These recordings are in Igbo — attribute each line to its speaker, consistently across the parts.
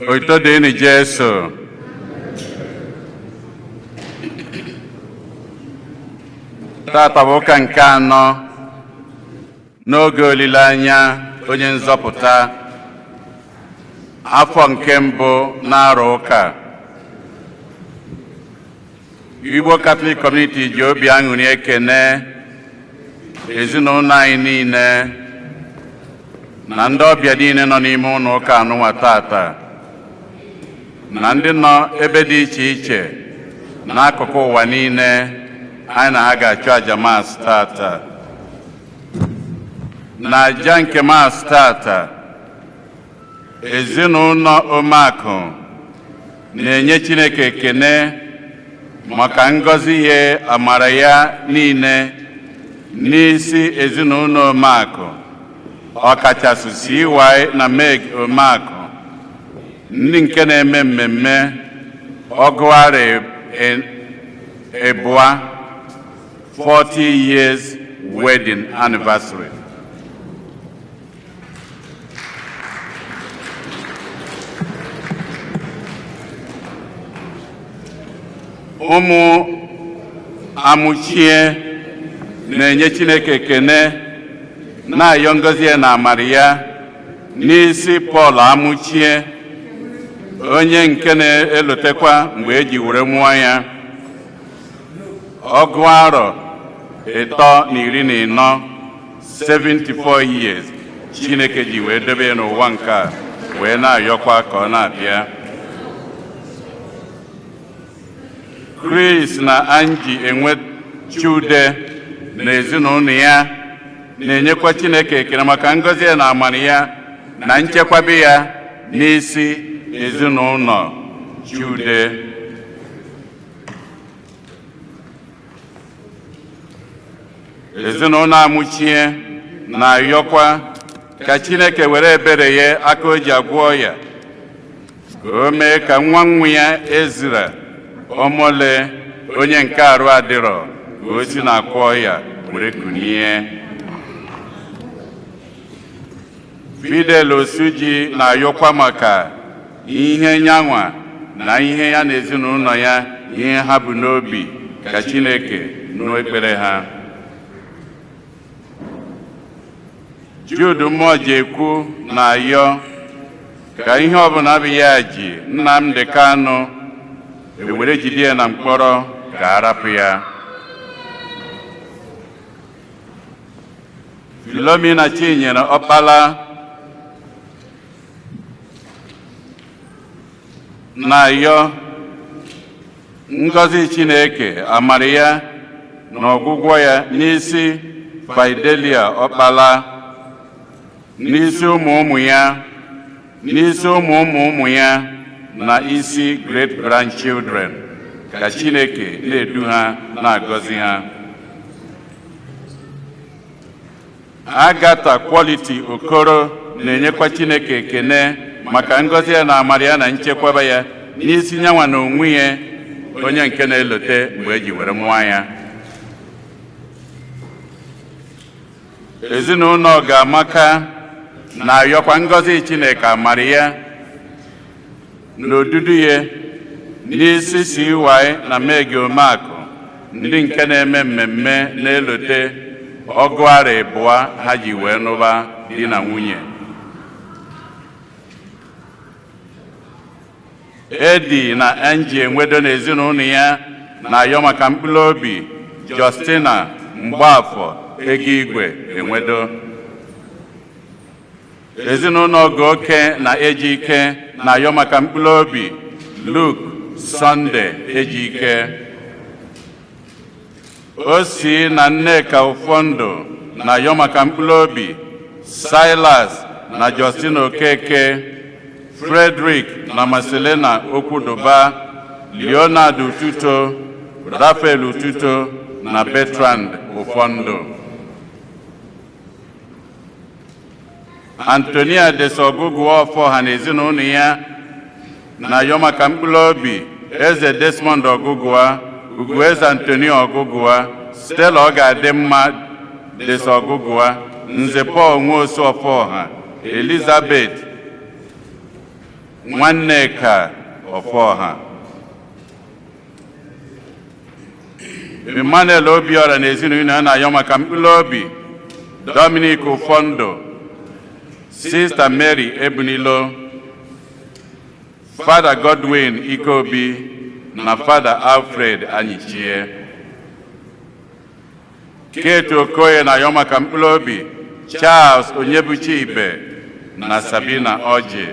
Speaker 1: Oitodeni Jesu. Tata bụ ụka nke anọ n'oge olileanya onye nzọpụta afọ nke mbụ n'arọ ụka. Igbo Catholic Community ji obi aṅụrị ekene ezinụlọ anyị niile na ndị ọbịa niile nọ n'ime ụlọ ụka anụnwa tata na ndị nọ ebe dị iche iche n'akụkụ ụwa niile anyị na ha ga-achụ aja maasị tata. Na aja nke maasị tata, ezinụlọ Omeakụ na-enye Chineke ekene maka ngọzi ya amara ya niile n'isi ezinụlọ Omeakụ, ọkachasị CY na Meg Omeakụ, ndị nke na-eme mmemme ọgụgharị ebụa 40 years wedding anniversary. Ụmụ amụchie na-enye Chineke ekene na-ayọ ngọzi ya na amara ya n'isi Paul amụchie, onye nke na-elotekwa mgbe eji were mụọ ya ọgụ arọ 314, 74 years Chineke ji wee debe ya n'ụwa nke a wee na-ayọkwa ka ọ na-abịa. Chris na Angie Enwechude na ezinụlọ ya na-enyekwa Chineke ekele maka ngọzi ya na amara ya na nchekwaba ya n'isi ezinụlọ Chude. Ezinụlọ amụchie na-ayọkwa ka Chineke were ebere ya aka o ji agwọ ya ka o mee ka nwa ya Ezra Omole, onye nke arụ adịrọ, ka o si na-akwọ ya were kunie. Fidel Osuji na-ayọkwa maka ihe nyanwa na ihe ya na ezinụlọ ya ihe ha bụ n'obi ka Chineke nụ ekpere ha. Jude Mmojekwu na-ayọ ka ihe ọbụla bụ ya ji Nnamdi Kanu ewere jide ya na mkpọrọ ka arapụ ya. Philomena Chinyere Ọkpala na-ayọ ngọzi Chineke amara ya na ọgwụgwọ ya n'isi Fidelia Ọkpala, n'isi ụmụ ya, n'isi ụmụ ya na isi great grandchildren, ka Chineke na-edu ha na-agọzi ha. Agatha Quality Okoro na-enyekwa Chineke ekene maka ngọzi ya na amara ya na nchekwaba ya n'isi nyanwa na onwe ya, onye nke na-elote mgbe eji were mụọ ya. Ezinụlọ Ọgamaka na-ayọkwa ngọzi Chineke amara ya n'odudu ya n'isi CY na Meg Omeakụ, ndị nke na-eme mmemme na-elote ọgụ arọ abụọ ha ji wee nụba di na nwunye. Edi na Angie Enwedo na ezinụlọ ya na-ayọ maka mkpụrụ obi Justina Mgbafọ Ego Igwe Enwedo. Ezinụlọ Ogoke na Ejike na-ayọ maka mkpụrụ obi Luke Sunday Ejike. Osi na Nneka Ụfọndụ na-ayọ maka mkpụrụ obi Silas na Justina Okeke, Frederick na Marcelina Okwuduba, Leonard Ututo, Raphael Ututo na Bertrand Ụfọndụ. Antonia Desogugu Ọfọha na ezinụlọ ya na-ayọ maka mkpụrụ obi Eze Desmond Ọgụgụa, Ugueze Antonio Ọgụgụa, Stella Ọgadịmma Desogụgụa, Nze Paul Nwosu Ọfọha, Elizabeth Nwanneka Ofoha, Emmanuel Obiora na ezinụlọ na-ayọ maka mkpụrụ obi Dominic Ufondo, Sister Mary Ebunilo, Father Godwin Ikobi na Father Alfred Anyichie. Kate Okoye na-ayọ maka mkpụrụ obi Charles Onyebuchibe na Sabina Oji.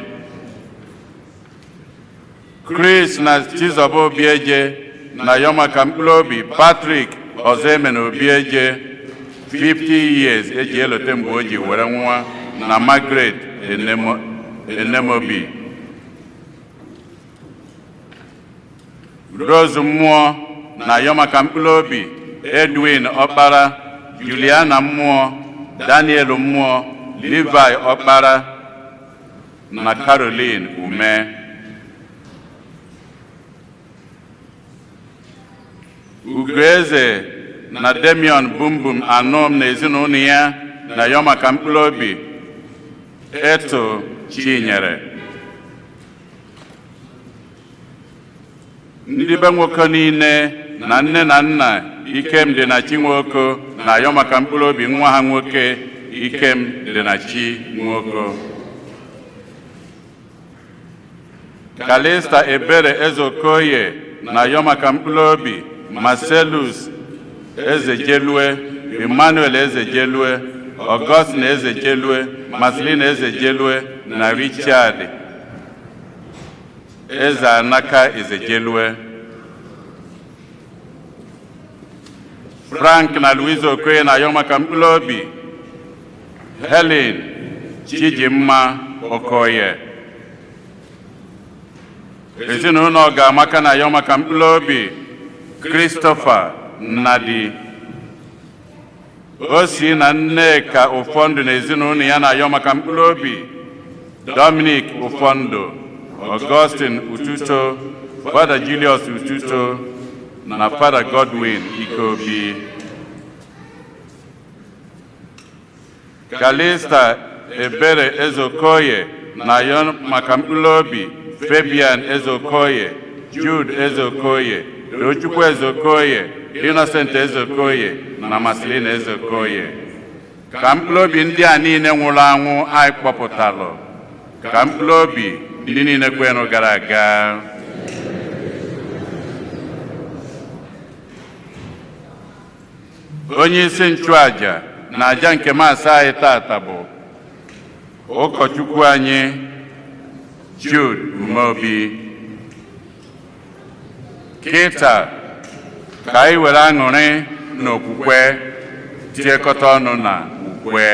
Speaker 1: Chris na Chizobo Obieje na-ayọ maka mkpụrụ obi Patrick Ozemena Obieje, 50 years eji elote mgbe o ji were nwa, na Margaret Enemobi. Rose Mmụọ na-ayọ maka mkpụrụ obi Edwin Okpara, Juliana Mmụọ, Daniel Mmụọ, Levi Okpara na Caroline Ume. Ugoeze na Demion Bumbum Anom na ezinụlọ ya na-ayọ maka mkpụrụ obi Eto Chinyere. Ndị be nwoke niile na nne na nna Ikemdị na Chinwoko na-ayọ maka mkpụrụ obi nwa ha nwoke Ikemdị na Chinwoko. Kalista Ebere Ezeokoye na-ayọ maka mkpụrụ obi Marcellus Ezejelue, Emmanuel Ezejelue, Augustine Ezejelue, Marceline Ezejelue na Richard Ezeanaka Ezejelue. Frank na Louise Okoye na-ayọ maka mkpụrụ obi Helen Chijimma Okoye. Ezinụlọ Ọgamaka na-ayọ maka mkpụrụ obi Christopher Nnadi. Osi na Nneka Ufondo na ezinụlọ ya na-ayọ maka mkpụrụ obi Dominic Ufondo, Augustine Ututo, Father Julius Ututo na Father Godwin Ikobi. Kalista Ebere Ezeokoye na-ayọ maka mkpụrụ obi Fabian Ezeokoye, Jude Ezeokoye, Tochukwu Ezeokoye, Innocent Ezeokoye na Marceline Ezeokoye. Ka mkpụrụ obi ndị a niile nwụrụ anwụ anyị kpọpụtalụ, ka mkpụrụ obi ndị niile kwenụ gara aga. Onye isi nchụaja na aja nke maasị anyị tata bụ ụkọchukwu anyị Jude Umeobi. Kịta ka anyị were aṅụrị na okwukwe tiekọta ọnụ na ukwe.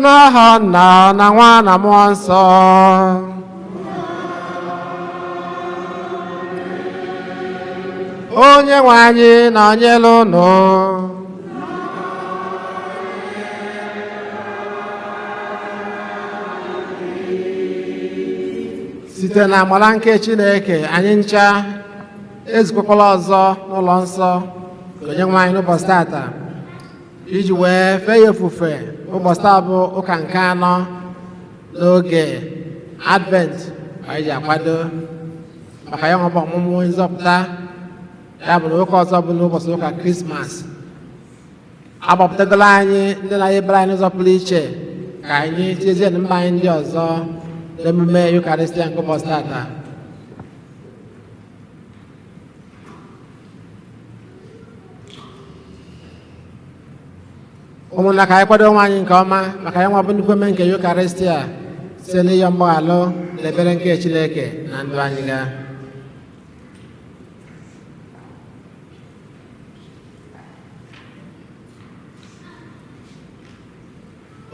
Speaker 2: N'aha Nna na Nwa na Mmụọ Nsọ. Onye nwe anyị nọnyere unu. Site na amara nke Chineke, anyị ncha ezukọkwala ọzọ n'ụlọ nsọ nke Onye nwe anyị n'ụbọchị tata iji wee fee ya ofufe. Ụbọchị taa bụ ụka nke anọ n'oge Advent anyị ji akwado maka ya ọmụmụ nzọpụta, ya bụ na ụka ọzọ bụ n'ụbọchị ụka Krismas agbapụtagolo anyị ndị na-ebere anyị n'ụzọ pụrụ iche ka anyị chezie na mba anyị ndị ọzọ n'emume Eucharistia nke ụbọchị tata. ụmụnna ka anyị kwado onwe anyị nke ọma maka ya nwa bụ nnukwu eme nke Eucharistia site n'ịyọ mgbaghalụ na ekpere nke Chineke na ndụ anyị ga.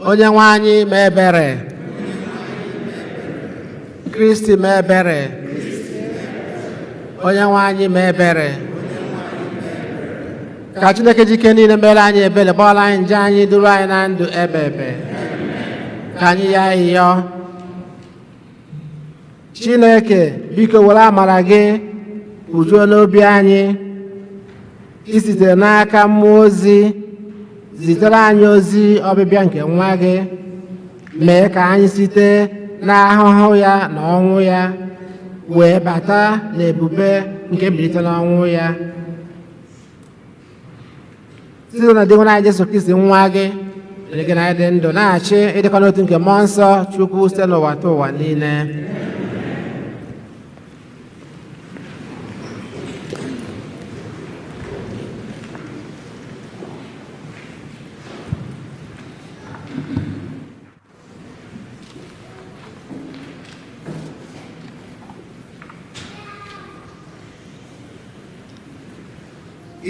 Speaker 2: Onye nwe anyị mee ebere, Kristi mee ebere, onye nwe anyị mee ebere. Ka Chineke ji ike niile mere anyị ebere, gbaghara anyị njọ anyị, duru anyị na ndụ ebe ebe. Ka anyị ya ịyọ. Chineke biko were amara gị kpujuo n'obi anyị, isitere n'aka mmụọ ozi zitere anyị ozi ọbịbịa nke nwa gị, mee ka anyị site n'ahụhụ ya na ọnwụ ya wee bata n'ebube nke mbilite n'ọnwụ ya. Site na dịnwere anyị Jesu Kristi nwa gị, dịrị gị na anyị dị ndụ na-achị ịdịkọ n'otu nke mmụọ nsọ Chukwu site n'ụwa ta ụwa niile.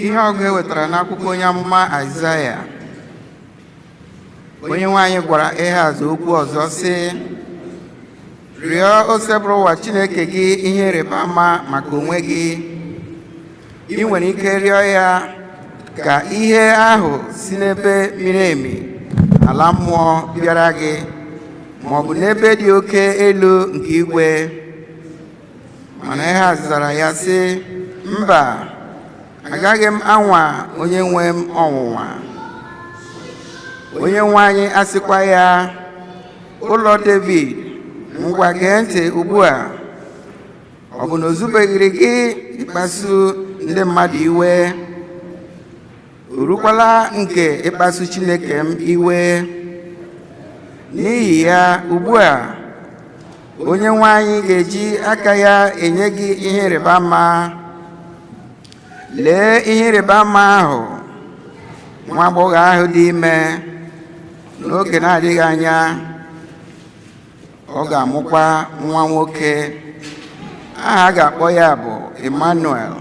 Speaker 3: Ihe ọgụ ewetara n'akwụkwọ onye amụma Aịzaya. Onye nwe anyị gwara Ehaz okwu ọzọ sị, rịọ osebụrụ ụwa Chineke gị ihe ịrịba ama maka onwe gị. Ị nwere ike rịọ ya ka ihe ahụ si n'ebe miri emi ala mmụọ bịara gị, ma ọ bụ n'ebe dị oke elu nke igwe. Mana Ehaz zara ya sị, mba, agaghị m anwa onye nwe m ọnwụnwa. Onye nwe anyị asịkwa ya, ụlọ David, ngwa gee ntị ugbu a. Ọ bụ na o zubeghịrị gị ịkpasu ndị mmadụ iwe? O rukwala nke ịkpasu Chineke m iwe? N'ihi ya ugbu a, onye nwe anyị ga-eji aka ya enye gị ihe ịrịba ama. Lee ihe ịrịba ama ahụ, nwa agbọghọ ahụ dị ime, n'oge na-adịghị anya ọ ga-amụkwa nwa nwoke. Aha a ga-akpọ ya bụ Emmanuel,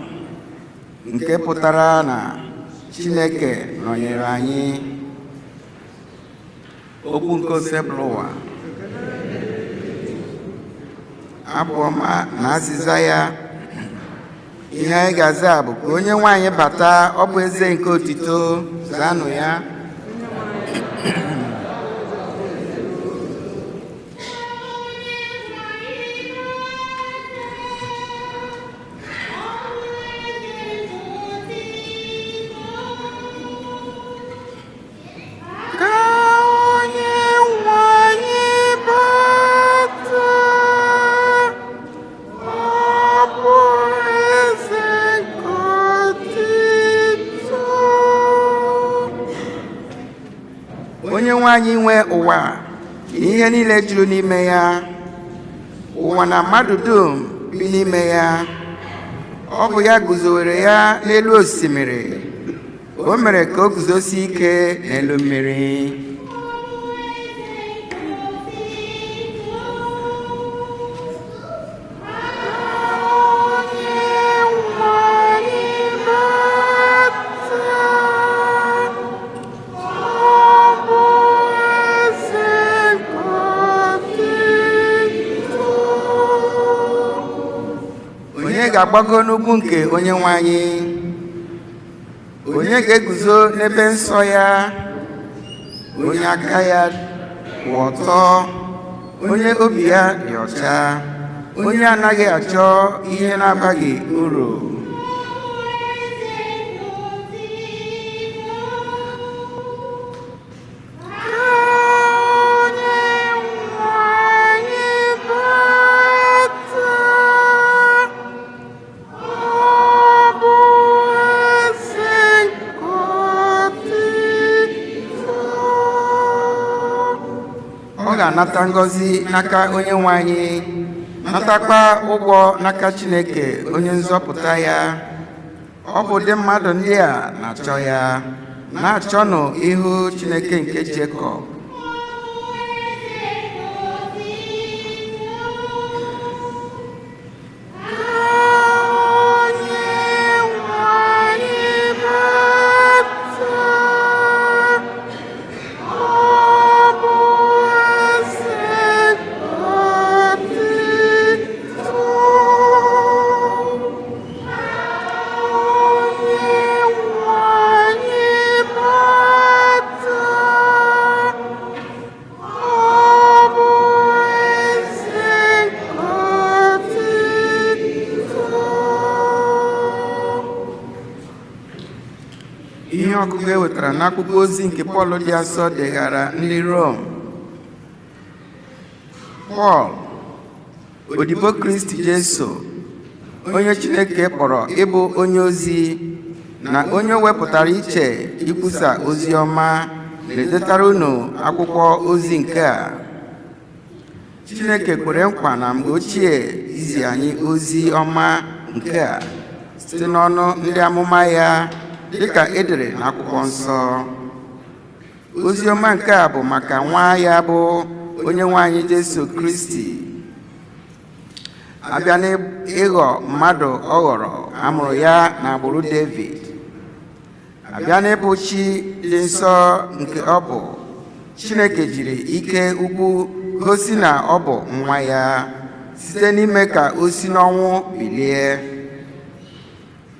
Speaker 3: nke pụtara na Chineke nọnyere anyị. Okwu nke osebụrụ ụwa. Abụ ọma na azịza ya. Ihe anyị ga-aza bụ ka onye nwaanyị bata, ọ bụ eze nke otito, zaanụ ya. Onye nwe anyị nwe ụwa na ihe niile juru n'ime ya, ụwa na mmadụ dum bi n'ime ya. Ọ bụ ya guzowere ya n'elu osimiri, o mere ka o guzosie ike n'elu mmiri. Ga-agbago n'ugwu nke onye nwe anyị? Onye ga-eguzo n'ebe nsọ ya? Onye aka ya kwụ ọtọ, onye obi ya dị ọcha, onye anaghị achọ ihe na-abaghị uru. ga-anata ngọzi n'aka onye nwe anyị, natakwa ụgwọ n'aka Chineke onye nzọpụta ya. Ọ bụ ụdị mmadụ ndị a na-achọ ya, na-achọnụ ihu Chineke nke Jekọb. Ihe ọgụgụ e wetara n'akwụkwọ ozi nke Pọl dị asọ deghara ndị Rom. Pọl, odibo Kristi Jesu, onye Chineke kpọrọ ịbụ onye ozi na onye o wepụtara iche ikwusa ozi ọma, na-edetara unu akwụkwọ ozi nke a. Chineke kwere nkwa na mgbe ochie izi anyị ozi ọma nke a site n'ọnụ ndị amụma ya, dịka edere n'akwụkwọ nsọ. Ozi ọma nke a bụ maka nwa ya bụ onye nwe anyị Jesu Kristi. Abịa n'ịghọ mmadụ ọ ghọrọ, amụrụ ya n'agbụrụ David. Abịa n'ịbụ chi dị nsọ nke ọ bụ, Chineke jiri ike ukwu gosi na ọ bụ nwa ya site n'ime ka o si n'ọnwụ bilie.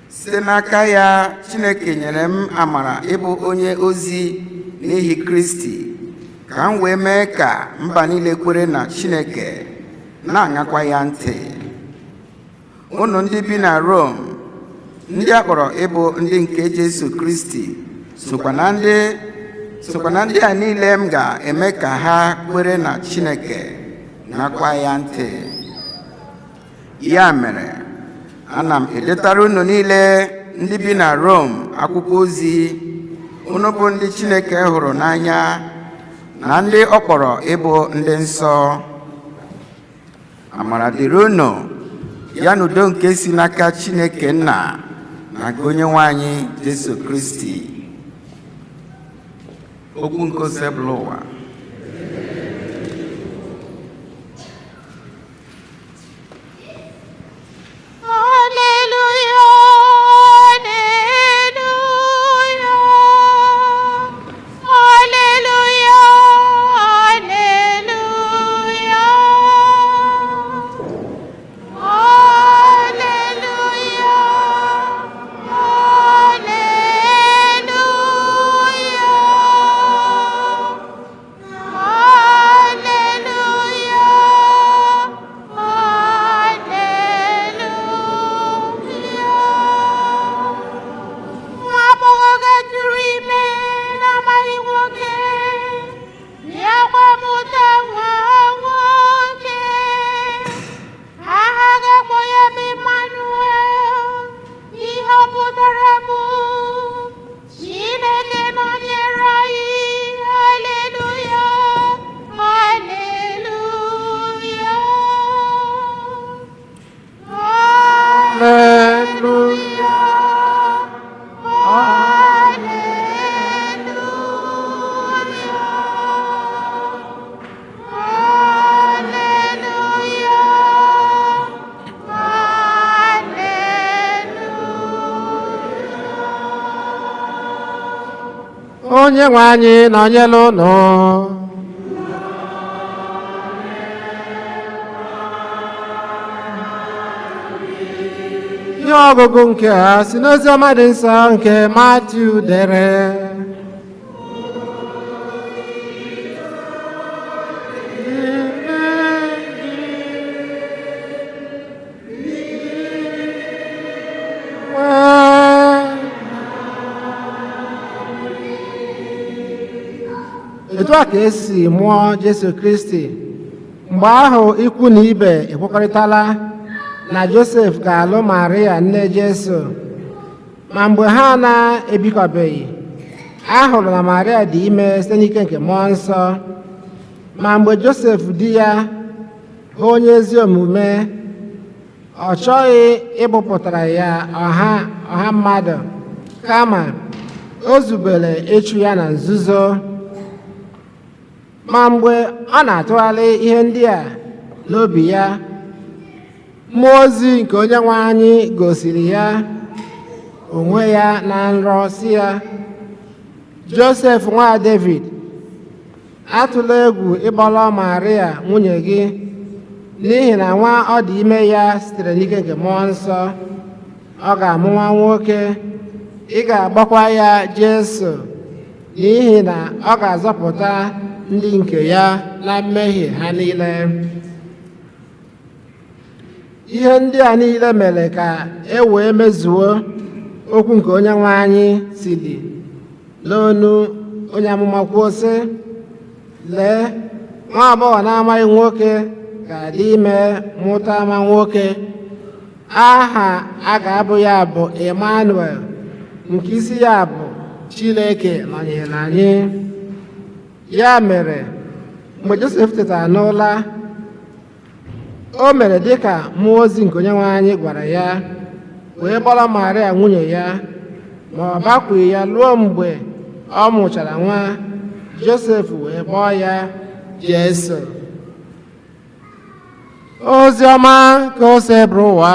Speaker 3: Site n'aka ya, Chineke nyere m amara ịbụ onye ozi n'ihi Kristi, ka m wee mee ka mba niile kwere na Chineke, na-aṅakwa ya ntị. Unu ndị bi na Rom, ndị a kpọrọ ịbụ ndị nke Jesu Kristi, sokwa na ndị a niile m ga-eme ka ha kwere na Chineke, ṅakwa ya ntị. Ya mere, ana m edetara unu niile ndị bi na Rom akwụkwọ ozi, unu bụ ndị Chineke hụrụ n'anya na ndị ọ kpọrọ ịbụ ndị nsọ. Amara dịrị unu, ya na udo nke si n'aka Chineke Nna na nke onye nwe anyị Jesu Kristi. Okwu nke osebụla ụwa.
Speaker 2: Onye nwe anyị nọnyere unu. Ihe ọgụgụ nke a si n'ozi ọma dị nsọ nke Matiu dere. Etu a ka esi mụọ Jesu Kristi. Mgbe ahụ ikwu na ibe ekwekọrịtala na Josef ga-alụ Maria nne Jesu, ma mgbe ha na-ebikọbeghị, a hụrụ na Maria dị ime site n'ike nke mmụọ nsọ. ma mgbe Josef di ya bụ onye ezi omume, ọ chọghị ịbụpụtara ya ọha mmadụ, kama o zubere ịchụ ya na nzuzo. Ma mgbe ọ na-atụgharị ihe ndị a n'obi ya, mmụọ ozi nke Onyenwe anyị gosiri ya onwe ya na nrọ sị ya, Josef nwa David, atụla egwu ịkpọrọ Maria nwunye gị, n'ihi na nwa ọ dị ime ya sitere n'ike nke mmụọ nsọ. Ọ ga-amụ nwa nwoke, ị ga-agbakwa ya Jesu, n'ihi na ọ ga-azọpụta ndị nke ya na mmehie ha niile. Ihe ndị a niile mere ka e wee mezuo okwu nke Onyenwe anyị siri n'onu onye amụma kwuo sị, lee, nwa agbọghọ na-amaghị nwoke ga-adị ime mụta nwa nwoke. Aha a ga-abụ ya bụ Emmanuel, nke isi ya bụ Chineke nọnyere anyị. Ya mere, mgbe Josef tetara n'ụra, o mere dịka mmụọ ozi nke Onyenwe anyị gwara ya, wee kpọrọ Maria nwunye ya, ma ọ bakwughị ya ruo mgbe ọ mụchara nwa. Josef wee kpọọ ya Jesu. Ozi ọma ka o si bụrụ ụwa.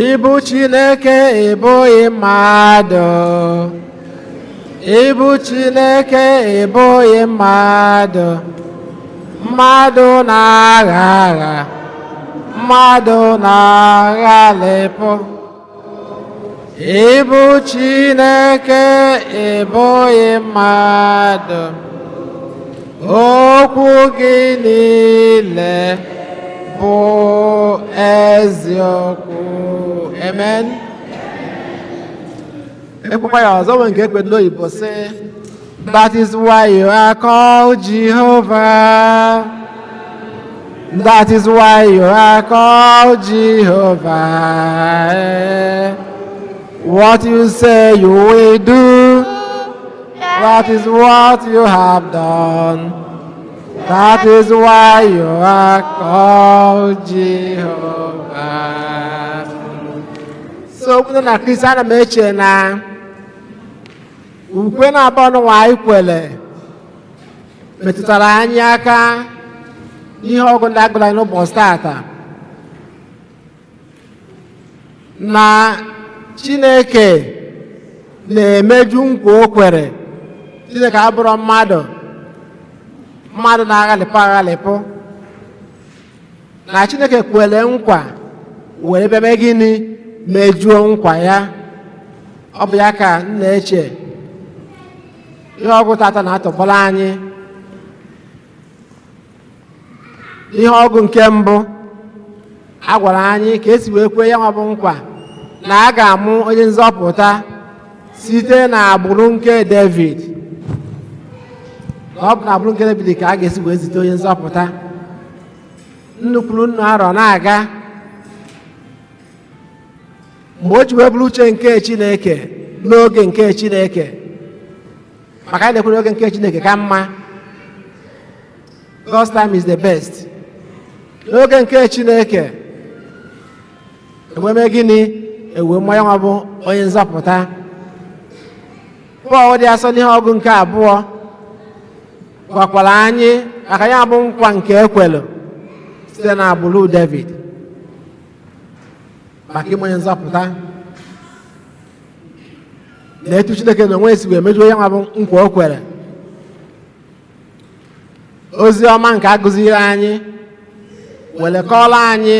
Speaker 2: Ịbụ Chineke ịbụghị mmadụ. Ịbụ Chineke ịbụghị mmadụ. Mmadụ na-agha agha, mmadụ na-aghalịpụ. Ịbụ Chineke ịbụghị mmadụ. Okwu gị niile bụ eziokwu. Amen. Ekwukwa ya ọzọ nwere nke ekwe n'oyibo sị, that is why you are called Jehovah. That is why you are called Jehovah. What you say you will do, that is what you have done. That is why you are called Jehovah. So, when na Christian meche na ukwe na abọ n'ụwa anyị kwere metụtara anyị aka n'ihe ọgụ ndị agụla anyị n'ụbọchị tata, na Chineke na-emeju nkwa o kwere. Chineke abụrụ mmadụ na-aghalịpụ aghalịpụ, na Chineke kwere nkwa were bịa gịnị mejuo nkwa ya. Ọ bụ ya ka m na-eche ihe ọgụ tata na-atọgbọrọ anyị. Ihe ọgụ nke mbụ a gwara anyị ka esi wee kwee ya nwa bụ nkwa na a ga-amụ onye nzọpụta site n'agbụrụ nke David. Na ọ bụ n'agbụrụ nke David ka a ga-esi wee zite onye nzọpụta. Nnukwu nnu arọ na-aga, mgbe o ji wee bụrụ uche nke Chineke n'oge nke Chineke, maka anyị na-ekwu n'oge nke Chineke ka mma. God's time is the best. N'oge nke Chineke eweme gịnị? Ewe mmanya nwa bụ onye nzọpụta. Pọl dị asọ n'ihe ọgụ nke abụọ gwakwara anyị maka ya bụ nkwa nke ekwelu site n'agbụrụ David maka ime onye nzọpụta, na etu Chineke na onwe esi wee mejuo ya nwa bụ nkwa o kwere. Ozi ọma nke agụziri anyị were kọọrọ anyị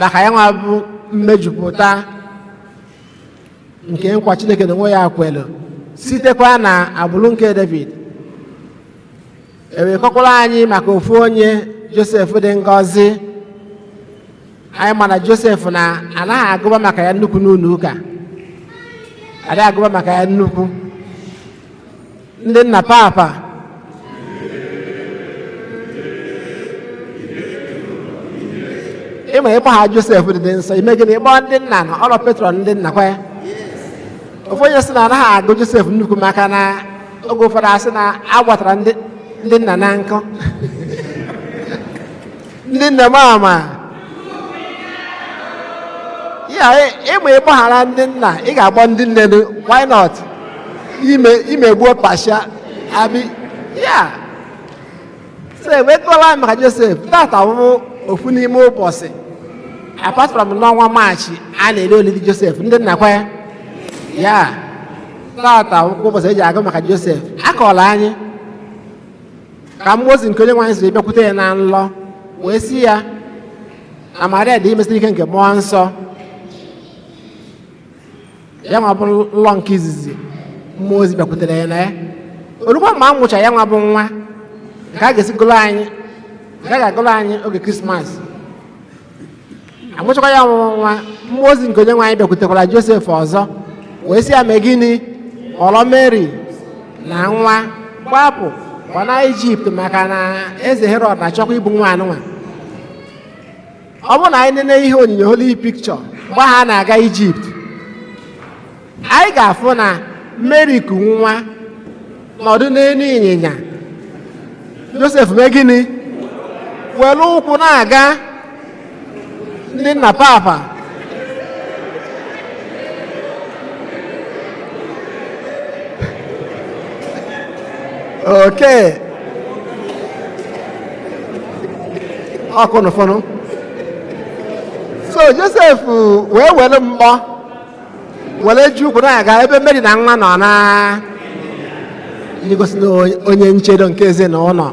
Speaker 2: maka ya nwa bụ mmejupụta nke nkwa Chineke na onwe ya kwelu sitekwa na agbụrụ nke David. Ewee kọkwara anyị maka ofu onye Josef dị ngọzi. Anyị ma na Josef na anaghị agụba maka ya nnukwu n'ụlọ ụka, adịghị agụba maka ya nnukwu, ndị nna papa ịma ịkpọ ha Josef dị nsọ ime gịnị ịkpọ ndị nna na ọrụ petron ndị nna kwa ya ofu onye sị na anaghị agụ Josef nnukwu maka na oge ụfọdụ asị na agbatara ndị nna na nkụ ndị nna mama ya ịma ịgbaghara ndị nna ị ga-agbọ ndị nne why not imegbuo pasha abi ya so ewekọla maka Josef tata ọmụmụ ofu n'ime ụbọchị apart from n'ọnwa Maachị a na-ere olili Josef ndị nna kwa ya tata ụbọchị eji agụ maka Josef akọọla anyị ka mmozi nke onye nwaanyị siri bịakwute ya na nlọ wee si ya na Maria dị imesịrị ike nke mmụọ nsọ ya nwa bụ nlọ nke izizi mmụọ ozi bịakwutere ya na ya olukwa ma a mụcha ya nwa bụ nwa nke a ga-esi gụlụ anyị nke a ga-agụlụ anyị oge Krismas amụchakwa ya ọmụmụ nwa mmụọ ozi nke onye nwaanyị bịakwutekwara Josef ọzọ wee si ya mee gịnị ọlọ Mary na nwa gbapụ gbana Ijipt maka na eze Herod na-achọkwa ibu nwa anụnwa ọ bụrụ na anyị nene ihe onyinye Holy Picture mgbe ha na-aga Ijipt anyị ga-afụ na Mary ku nwa nọdụ n'elu ịnyịnya Josef mee gịnị were ụkwụ na-aga ndị nna papa okay ọkụnụfọnụ so Josef wee were mkpọ were ji ụkwụ na-aga ebe Mary na nwa nọ na igosi na onye nchedo nke ezinụlọ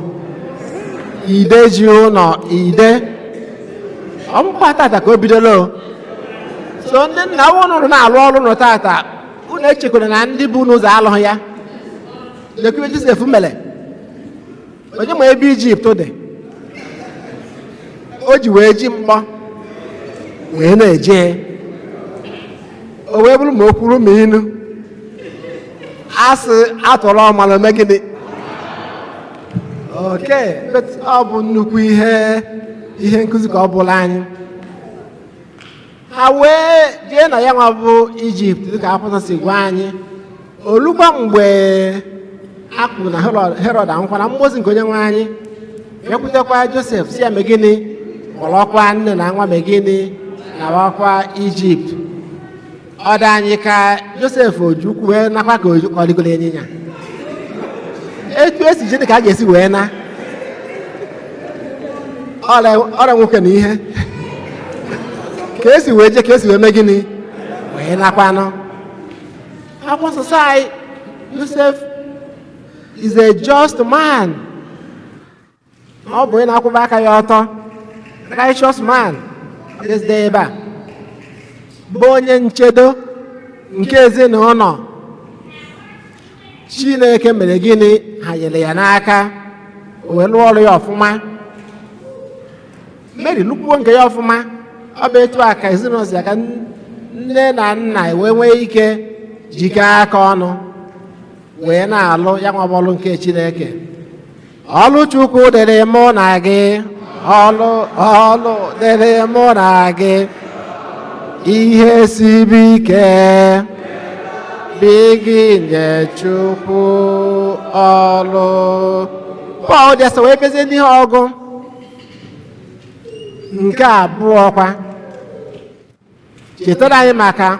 Speaker 2: ide ji ụlọ ide ọmụkwa tata ka o bidolo so ndị nna ụnụ na-alụ ọrụ nọ tata unu echekwara na ndị bụ n'ụzọ alụghị ya lekwe Josef mere onye ma ebe Ijipt dị o ji wee ji mkpọ wee na-eje o wee bụrụ ma o kwuru ma inu asị atụrụ ọmala ome gịnị oke ọ bụ nnukwu ihe nkụzi ka ọ bụla anyị ha wee jee na ya nwa bụ Ijipt dịka akwụkwọ si gwa anyị olukwa mgbe a kwuru na Herod anwụkwa na mmụọ ozi nke onye nwe anyị bịakwutekwa Josef si ya mee gịnị kpọrọkwa nne na nwa mee gịnị nawakwa Ijipt ọ dị anyị ka Josef ojukwu wee nakwa ka ọ dịgolo ịnyịnya etu esi jede ka a ga-esi wee na ọrịa nwoke na ihe ka esi wee je ka esi wee mee gịnị wee nakwanụ akwụkwọ nsọ anyị Joseph is a just man ọ bụ onye na-akwụba aka ya ọtọ righteous man desde ebe a bụ onye nchedo nke ezinụlọ Chineke mere gịnị ha nyere ya n'aka o wee lụọ ọrụ ya ọfụma Mary lụkwuo nke ya ọfụma ọ bụ etu a ka ezinụlọ si aka nne na nna wee nwee ike jikọọ aka ọnụ wee na-alụ ya nwa ọlụ nke Chineke ọlụ Chukwu dịrị mụ na gị ọlụ dịrị mụ na gị ihe siri ike dị gị nye Chukwu ọlụ Pọl dịsa wee bezie n'ihe ọgụ nke abụọ kwa chetara anyị maka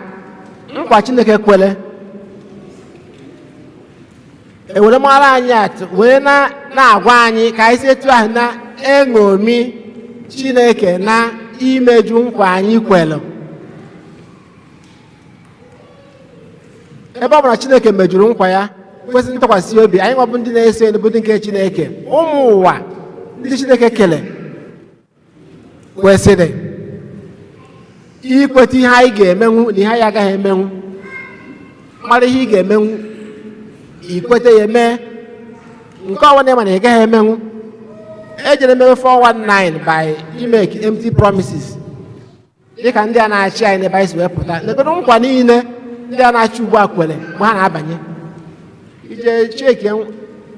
Speaker 2: nkwa Chineke kwere ewere mara anyị atụ wee na-agwa anyị ka anyị si etu ahụ na-eṅomi Chineke na imeju nkwa anyị kwere ebe ọ bụla Chineke mejuru nkwa ya kwesịrị ntụkwasị obi anyị nwabụ ndị na-eso n'obodo nke Chineke ụmụ ụwa ndị Chineke kele kwesịrị ikweta ihe anyị ga-emenwu na ihe anyị agaghị emenwu mara ihe ị ga-emenwu ikweta ya mee nke ọnwa na-ema na ị gaghị emenwu ejere mewe 419 by make empty promises dịka ndị a na-achị anyị n'ebe anyị si wee pụta legodo nkwa niile ndị a na-achị ugbu a kwere mgbe ha na-abanye ije cheki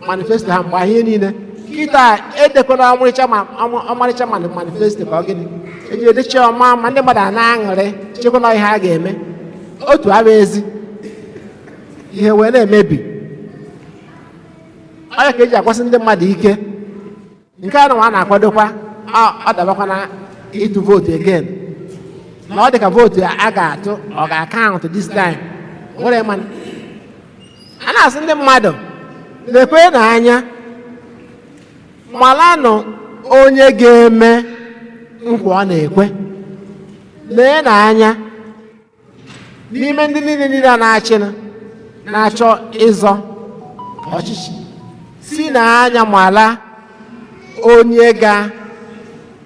Speaker 2: manifesto ha mgbe ihe niile kịta edekwana ọmarịcha manifesto ka ọ gịnị eji edechi ọma ma ndị mmadụ a na-aṅụrị chekwana ihe a ga-eme otu abụ ezi ihe wee na-emebi onye ka eji akwasị ndị mmadụ ike nke a nwa na-akwadokwa ọ dabakwa na ịtụ vootu again na ọ dị ka vootu a ga-atụ ọ ga-akaụntụ this time nwere mmanụ a na-asị ndị mmadụ lekwe n'anya malanụ onye ga-eme nkwa ọ na-ekwe lee n'anya n'ime ndị niile a na-achọ ịzọ ọchịchị si n'anya mala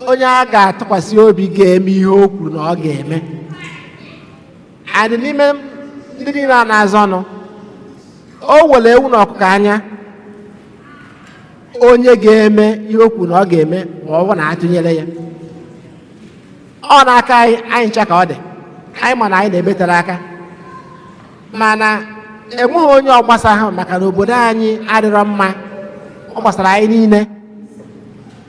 Speaker 2: onye a ga-atụkwasị obi ga-eme ihe o kwuru na ọ ga-eme adị n'ime ndị niile a na-azọnụ o were ewu na ọkụkọ anya onye ga-eme ihe o kwuru na ọ ga-eme ma ọ bụ na atụnyere ya ọ n'aka anyị ncha ka ọ dị anyị ma na anyị na-ebetere aka mana enweghị onye ọgbasa ahụ maka na obodo anyị adịrọ mma ọ gbasara anyị niile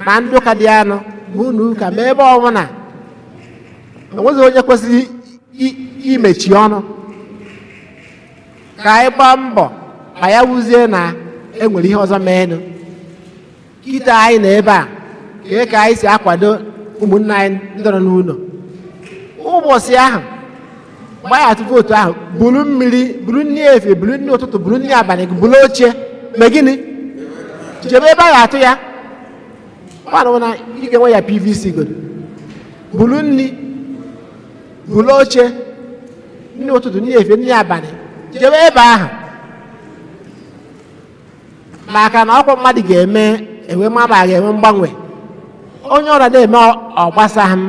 Speaker 2: ma ndị ụka dị anụ bụ ụlọ ụka ma ebe ọbụla enweghị onye kwesịrị imechi ọnụ ka anyị gbaa mbọ ma ya wuzie na enwere ihe ọzọ meenụ kịta anyị na ebe a ka anyị si akwado ụmụnne anyị ndị nọ n'ụlọ ụbọchị ahụ mgbe anyị atụ vootu ahụ buru mmiri buru nri efe buru nri ụtụtụ buru nri abalị buru oche ma gịnị chebe ebe a ga-atụ ya mmadụ na ị ga-enwe ya PVC godo buru nri buru oche nri ụtụtụ nri efe nri abalị chebe ebe ahụ maka na ọkwa mmadụ ga-eme enwe mmadụ a ga-enwe mgbanwe onye ọra na-eme ọgbasa m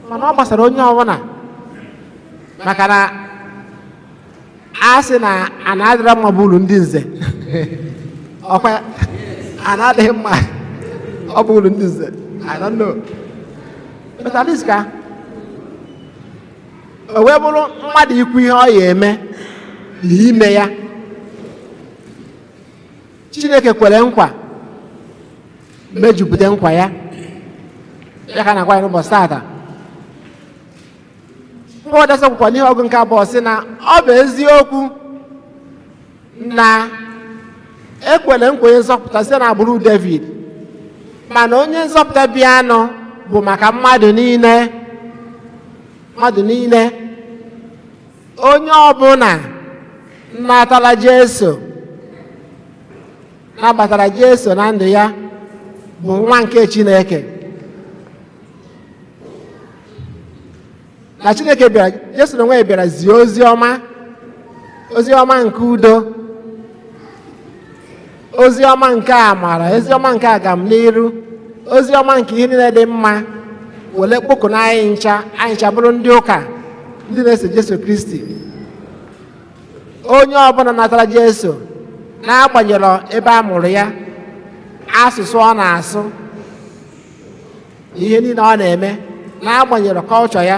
Speaker 2: mana ọ gbasara onye ọbụla maka na a sị na a na-adịrọ mma bụ ụlọ ndị nze ọkwa a na-adịghị mma ọ bụ ụlọ ndị nze I don't know but at least ka o wee bụrụ mmadụ ikwu ihe ọ ya eme n'ime ya Chineke kwere nkwa mejupụta nkwa ya ka na-agwa ya n'ụbọchị taata nkwa ọdasa akwụkwọ n'ihe ọgụ nke abụọ sị na ọ bụ eziokwu na ekwere nkwa onye nzọpụta site n'agbụrụ David mana onye nzọpụta bịanụ bụ maka mmadụ niile onye ọbụla natala Jesu nabatara Jesu na ndụ ya bụ nwa nke Chineke na Chineke bịara Jesu na onwe ya bịara zie ozi ọma nke udo ozi ọma nke amara ozi ọma nke agamniru ozi ọma nke ihe niile dị mma wele kpokụ na anyị ncha bụrụ ndị ụka ndị na-eso Jesu Kristi onye ọbụla natara Jesu n'agbanyeghị ebe a mụrụ ya asụsụ ọ na-asụ ihe niile ọ na-eme n'agbanyeghị kọlchọ ya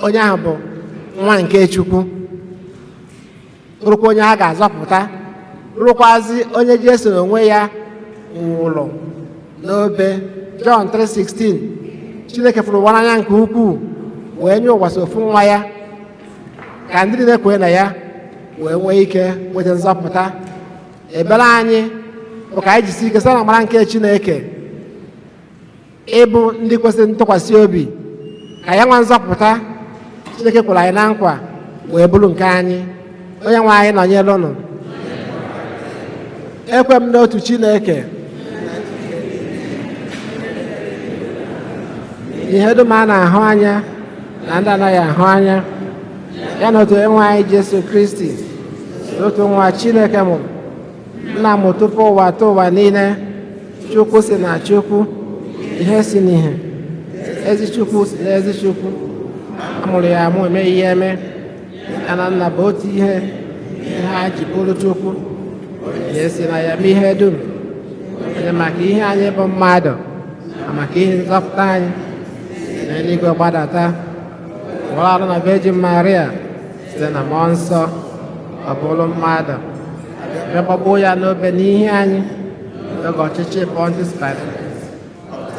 Speaker 2: onye ahụ bụ nwa nke Chukwu rụkwa onye a ga-azọpụta rụkwazi onye Jesu n'onwe ya nwụrụ n'obe John 3:16 Chineke fụrụ ụwa n'anya nke ukwuu wee nye ụwa ofu nwa ya ka ndị niile kwee na ya wee nwee ike nweta nzọpụta ebere anyị bụ ka anyị jisi ike site na amara nke Chineke ịbụ ndị kwesịrị ntụkwasị obi ka ya nwa nzọpụta Chineke kwere anyị na nkwa wee bụrụ nke anyị onye nwe anyị nọnyere ụnụ ekwe m n'otu Chineke ihe dum a na-ahụ anya na ndị anaghị ahụ anya ya na otu enwe anyị Jesu Kristi otu nwa Chineke mụrụ nna m tupu ụwa tụ ụwa niile Chukwu si na Chukwu ihe si n'ihe ezi Chukwu si na ezi Chukwu amụrụ ya amụ eme ihe eme ya na nna bụ otu ihe ha ji bụrụ Chukwu ihe si na ya mee ihe dum maka ihe anyị bụ mmadụ na maka ihe nzọpụta anyị n'eluigwe gbadata nwụrụ arụ na Virgin Maria site na mmụọ nsọ ọ bụrụ mmadụ mekpọgbuo ya n'obe n'ihi anyị oge ọchịchị Pontius Pilate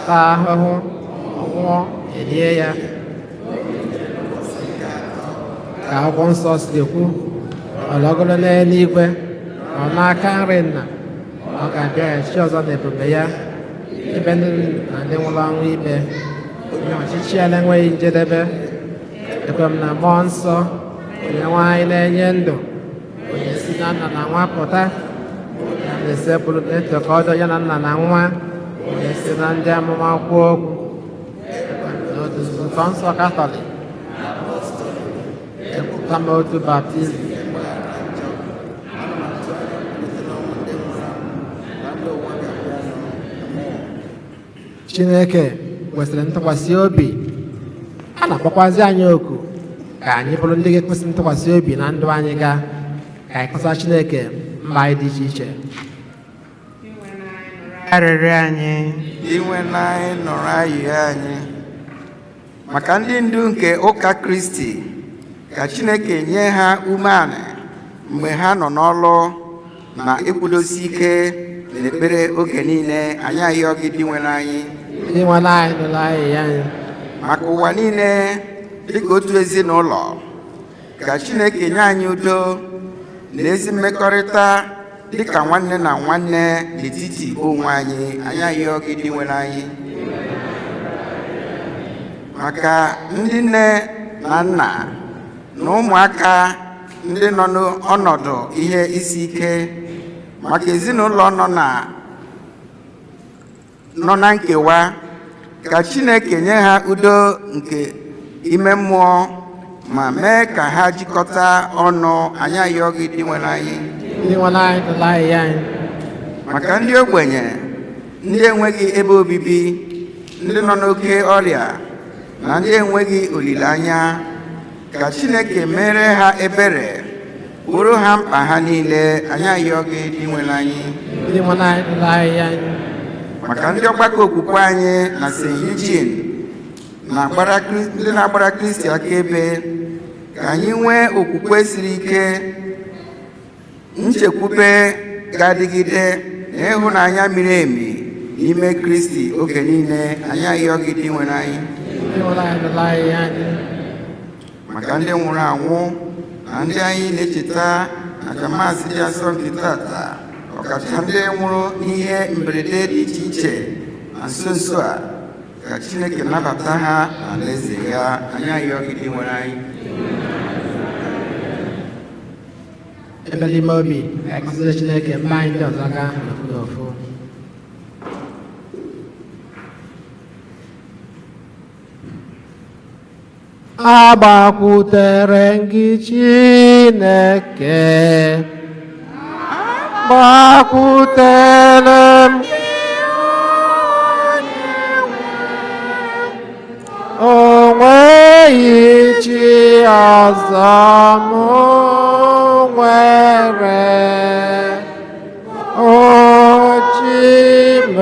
Speaker 2: taa ahụhụ ọnwụọ elie ya ka akwụkwọ nsọ siri kwu ọlọgolo n'eluigwe ọ n'aka nri nna ọ ga-abịaghachi ọzọ n'ebube ya ibe ndị na ndị nwụrụ ọnwụ ikpe onye ọchịchị ya na-enweghị njedebe ekwe m na mmụọ nsọ onye nwanyị na-enye ndụ onye si na nna na nwa pụta ya na-esepụrụ na-etokọ ọdọ ya na nna na nwa onye si na ndị amụma kwuo okwu n'otutu nsọ Katọlik ekwuta m otu baptizim Chineke kwesịrị ntụkwasị obi a na-akpọkwazi anyị oku ka anyị bụrụ ndị ga-ekwesị ntụkwasị obi na ndụ anyị ka anyị kọsa Chineke mba anyị dị iche iche arịrịọ anyị
Speaker 3: inwe na anyị nọrọ ayịghị anyị maka ndị ndu nke ụka Kristi ka Chineke nye ha umeala mgbe ha nọ n'ọlụ na ịkwụdosi ike n'ekpere oge niile anyị ayọ gị dị nwere anyị
Speaker 2: inwe na anyị nọrọ ayịghị anyị
Speaker 3: maka ụwa niile dịka otu ezinụlọ ka Chineke nye anyị udo na ezi mmekọrịta dịka nwanne na nwanne n'etiti onwe anyị anyị ayọ gị dị nwere anyị maka ndị nne na nna na ụmụaka ndị nọ n'ọnọdụ ihe isi ike maka ezinụlọ nọ na nkewa ka Chineke nye ha udo nke ime mmụọ ma mee ka ha jikọta ọnụ anyị ayọ gị dị nwere anyị maka ndị ogbenye ndị enweghị ebe obibi ndị nọ n'oke ọrịa na ndị enweghị olileanya ka Chineke mere ha ebere bụrụ ha mkpa ha niile anyị ayọ gị dị nwere anyị maka ndị ọgbakọ okwukwe anyị na St. Eugene ndị na-agbara Kristi akaebe ka anyị nwee okwukwe siri ike nchekwube ga-adịgide na ịhụnanya miri emi n'ime Kristi oge niile anyị ayọ gị dị nwere anyị maka ndị nwụrụ anwụ na ndị anyị na-echeta na Maazị dị asọmpi tata ọkacha ndị nwụrụ n'ihe mberede dị iche iche na nso nso a ka Chineke nabata ha n'alaeze ya anyị ayọ gị dị nwere anyị
Speaker 2: ebe n'ime obi ekụziri Chineke mba anyị ndị ọzọ ga n'ofu agbakwutere gị Chineke gbakwutere m o nweghị chi ọzọ m nwere o chi m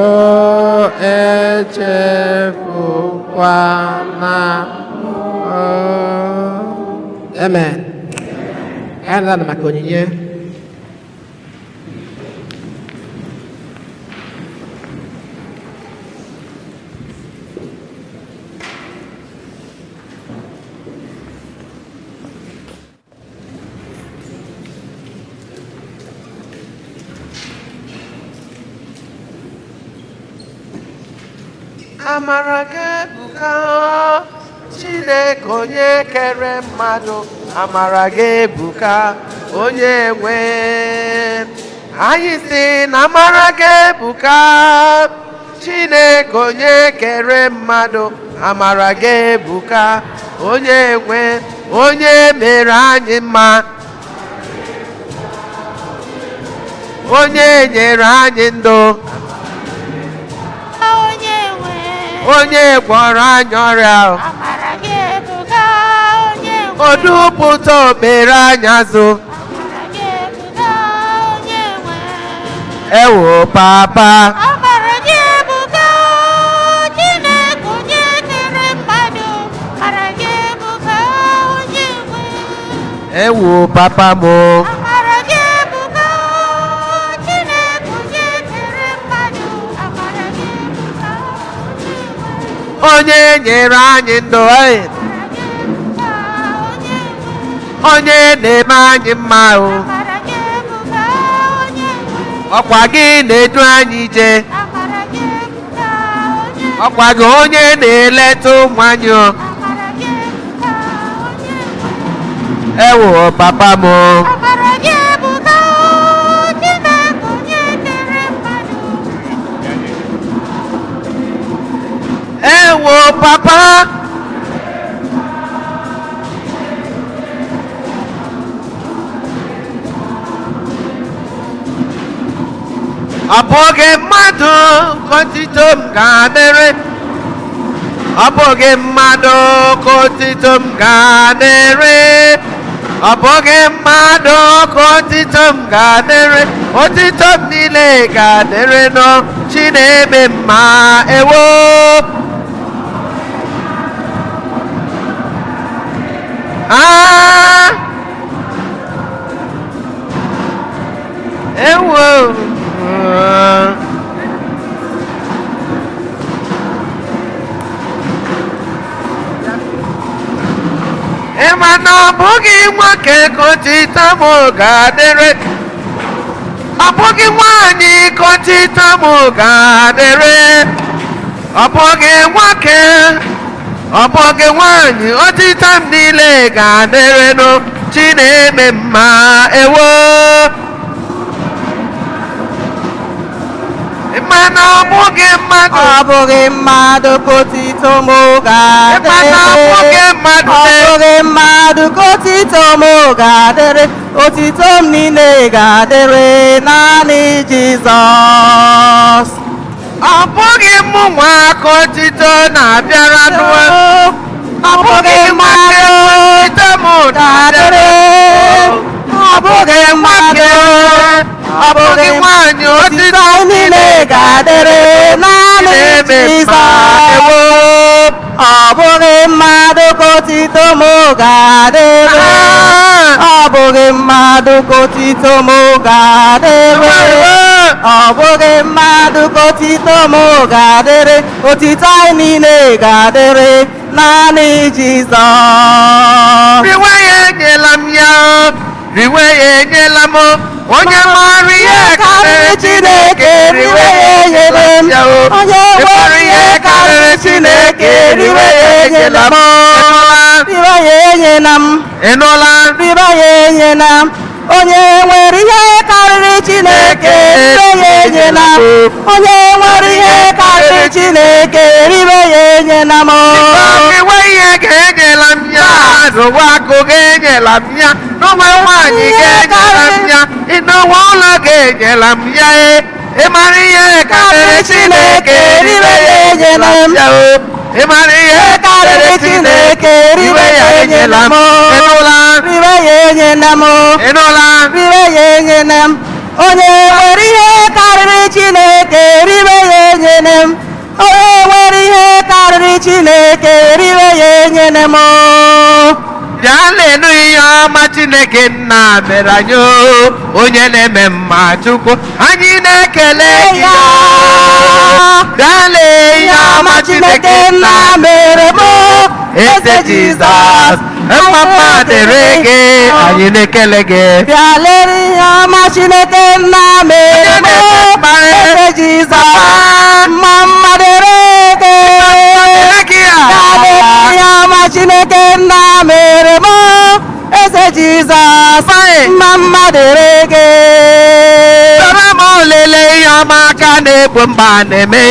Speaker 2: echefukwana amen. Anyị na maka onyinye
Speaker 4: amara gị ebuka Chineke onye kere mmadụ amara gị ebuka onye nwe anyị si na amara gị ebuka Chineke onye kere mmadụ amara gị ebuka onye nwe onye mere anyị mma onye nyere anyị ndụ onye gwọrọ anyị ọrịa o dupụta okpere anyị azụ ewo papa ewo papa mo onye nyere anyị ndụ onye na-eme anyị mma o ọkwa gị na-edu anyị ije ọkwa gị onye na-eleta ụmụ anyị o ewo papa m ewo papa ọ bụghị mmadụ ka otito m ga-adịrị ọ bụghị mmadụ ka otito m ga-adịrị ọ bụghị mmadụ ka otito m ga-adịrị otito m niile ga-adịrị nọ chi na-eme mma ewo ewo ịma na ọ bụghị nwoke ka otito m ga-adịrị ọ bụghị nwaanyị ka otito m ga-adịrị ọ bụghị nwoke ọ bụghị nwaanyị otito m niile ga-adịrị nụ chi na-eme mma ewo mana ọ bụghị mmadụ
Speaker 5: ọ bụghị mmadụ ka otito m ga-adịrị
Speaker 4: mana ọ bụghị mmadụ
Speaker 5: ọ bụghị mmadụ ka otito m ga-adịrị otito m niile ga-adịrị naanị Jizọs
Speaker 4: ọ bụghị mụ nwa ka otito na-abịara n'ụwa
Speaker 5: ọ bụghị mmadụ
Speaker 4: otito m
Speaker 5: ga-adịrị ọ bụghị mmadụ
Speaker 4: ọ bụghị nwaanyị
Speaker 5: otito niile ga-adịrị naanị Jizọs ọ bụghị mmadụ ka otito m ga-adịrị ọ bụghị mmadụ ka otito m ga-adịrị ọ bụghị mmadụ ka otito m ga-adịrị otito anyị niile ga-adịrị naanị Jizọs
Speaker 4: riwe ya enyela m ya riwe ya enyela m onye maara ihe karịrị Chineke riwe ya enyela m
Speaker 5: onye nwere ihe karịrị Chineke riwe ya enyela m riwe ya enyela m
Speaker 4: ịnụla
Speaker 5: riwe ya enyela m onye nwere ihe karịrị Chineke riwe ya enyela m onye nwere ihe karịrị Chineke riwe ya enyela m
Speaker 4: iwe ihe ga-enyela m ya n'ụwa akụ ga-enyela m ya n'ụwa nwaanyị ga-enyela m ya n'ụwa ụlọ ga-enyela m ya ịmara ihe karịrị Chineke riwe ya enyela m ya ịmara ihe karịrị Chineke riwe ya enyela m ịnụla
Speaker 5: riwe ya enyela m
Speaker 4: ịnụla
Speaker 5: riwe ya enyela m onye nwere ihe karịrị Chineke riwe ya enyela m onye nwere ihe karịrị Chineke riwe ya enyela m
Speaker 4: bịa lenu ihe ọma Chineke nna mere anyị onye na-eme mma Chukwu anyị na-ekele gị bịa lee ihe ọma Chineke nna
Speaker 5: mere m
Speaker 4: eze Jizọs mma dịrị gị anyị na-ekele gị
Speaker 5: bịa lee ihe ọma Chineke nna mere m eze Jizọs mma dịrị gị ihe ọma Chineke nna mere m eze Jizọs mma dịrị gị
Speaker 4: sara m olele ihe ọma aka na-egbo mba na-eme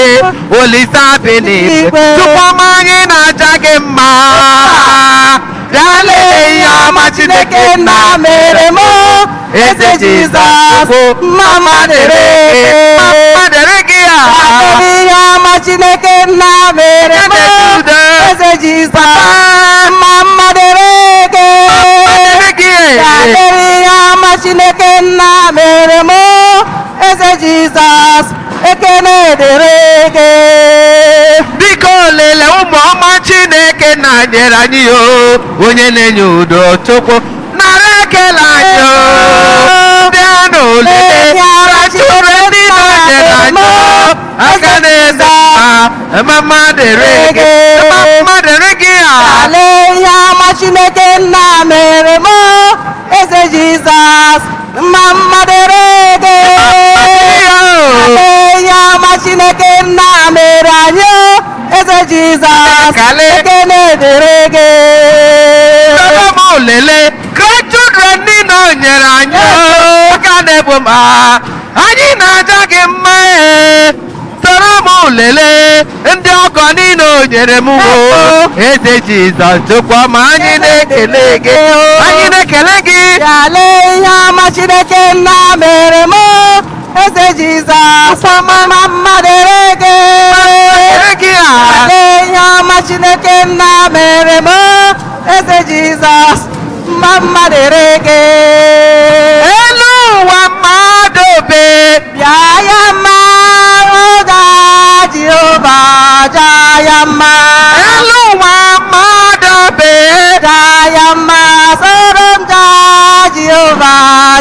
Speaker 4: Olise bi n'igwe tupu ọma anyị na-aja gị mma bịa lee ihe ọma Chineke nna mere m eze Jizọs mma dịrị gị
Speaker 5: ihe ọma Chineke nna mere m eze Jizọs mma dịrị gị ihe ọma Chineke nna mere m eze Jizọs ekele dịrị gị
Speaker 4: biko lele ụmụ ọma Chineke na-nyere anyị onye na-enye udo Chukwu nara ekele anyị bịa n'olele ratụrụ ndị na-nyere anyị aka na-eze mama dere gị mama dere gị
Speaker 5: Lee ihe ọma Chineke nna mere m eze Jizọs mama dere gị Lee ihe ọma Chineke nna mere anyị eze Jizọs ekele dere gị
Speaker 4: lele grandchildren niile o nyere anyị aka na-ebu m anyị na-aja gị mma soro m lele ndị ọgọ niile o nyere m eze Jizọs chukwu ma anyị na-ekele gị anyị na-ekele gị
Speaker 5: lee ihe ọma Chineke nna mere m eze Jizọs mama dere gị lee ihe ọma Chineke nna mere m eze Jizọs mama dere gị
Speaker 4: elu ụwa mmadụ be
Speaker 5: bịa ya mma oge Jehova ja ya mma
Speaker 4: elu ụwa mmadụ be
Speaker 5: ja ya mma soro m ja Jehova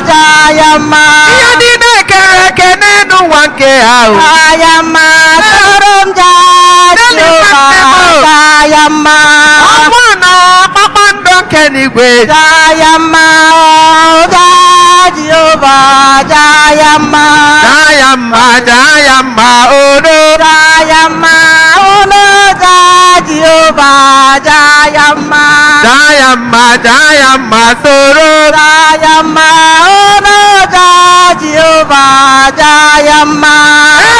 Speaker 5: ja ya mma
Speaker 4: ihe niile kere eke n'elu ụwa nke ahụ
Speaker 5: ja ya mma soro m ja Jehova ja ya mma
Speaker 4: ọnwa na kpakpando nke n'igwe
Speaker 5: ja ya mma oge Jehova ja ya mma
Speaker 4: jaya mma odo
Speaker 5: Jayama ono ja Jehova Jayama
Speaker 4: soro
Speaker 5: Jayama ono ja Jehova Jayama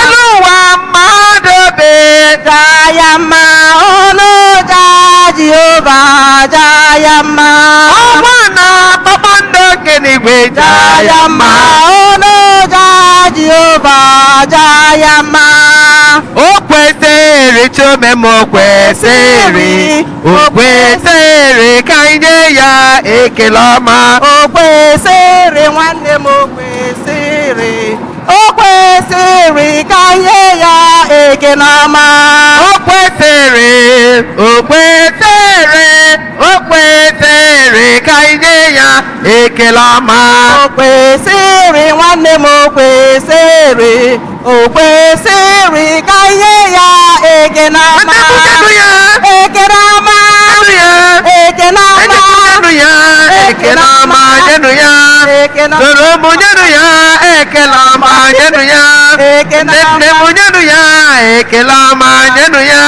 Speaker 4: elu ụwa mmadụ be
Speaker 5: Jayama ono ja Jehova Jayama
Speaker 4: ọnwa na kpakpando nke n'igwe
Speaker 5: Jayama ono ja Jehova Jayama
Speaker 4: o kwesịrị chome m o kwesịrị ka anyị nye ya ekele ọma
Speaker 5: o kwesịrị nwanne m o kwesịrị ka nye ya ekele ọma
Speaker 4: o kwesịrị ka anyị nye ya ekele ọma
Speaker 5: o kwesịrị nwanne m o kwesịrị ka nye ya ekele ọma ekele ọma ekele ọma
Speaker 4: ekele ọma nyenu ya soro m nyenu ya ekele ọma nyenu ya nne m nyenu ya ekele ọma nyenu ya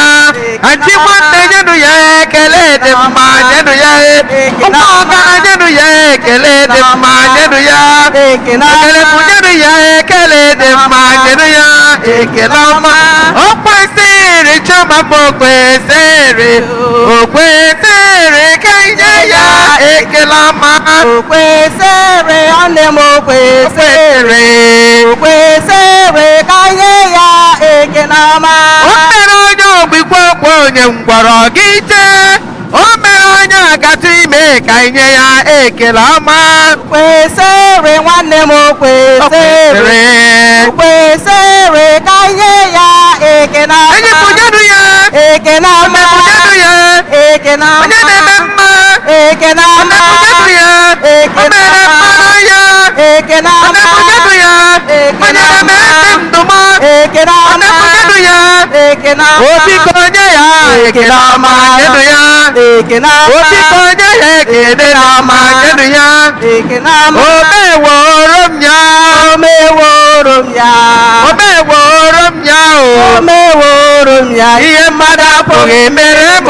Speaker 4: aji nwanne nyenu ya ekele dị mma nyenu ya ụmụ ọgara nyenu ya ekele dị mma nyenu ya ekele m nyenu ya ekele dị mma nyenu ya ekele ọma o kwesịrị chọma m o kwesịrị ka nye ya ekele ọma
Speaker 5: o kwesịrị nwanne m o kwesịrị ka nye ya ekele ọma
Speaker 4: o mere onye ogbikwe okwe onye ngwọrọ gị jee o mere onye agatụ ime ka nye ya ekele ọma
Speaker 5: kwesịrị nwanne m o kwesịrị ka nye ya ekele ọma
Speaker 4: enyi m nyenu ya
Speaker 5: ekele ọma
Speaker 4: nyenu ya
Speaker 5: ekele ọma
Speaker 4: onye na-eme mma
Speaker 5: ekele ọma
Speaker 4: nyenu ya o mere mma ya
Speaker 5: ekele ọma
Speaker 4: nyenu ya onye na-eme ndị ndụmọ
Speaker 5: ekele ọma
Speaker 4: nyenu ya
Speaker 5: ekele ọma
Speaker 4: obi ka onye ya ekele ọma nyenu ya
Speaker 5: ekele ọma
Speaker 4: obi ka onye ya ekele ọma nyenu ya
Speaker 5: ekele ọma
Speaker 4: o meworo m ya
Speaker 5: omeworo m ya
Speaker 4: omeworo m ya
Speaker 5: omeworo m ya
Speaker 4: ihe mmadụ apụghị mere m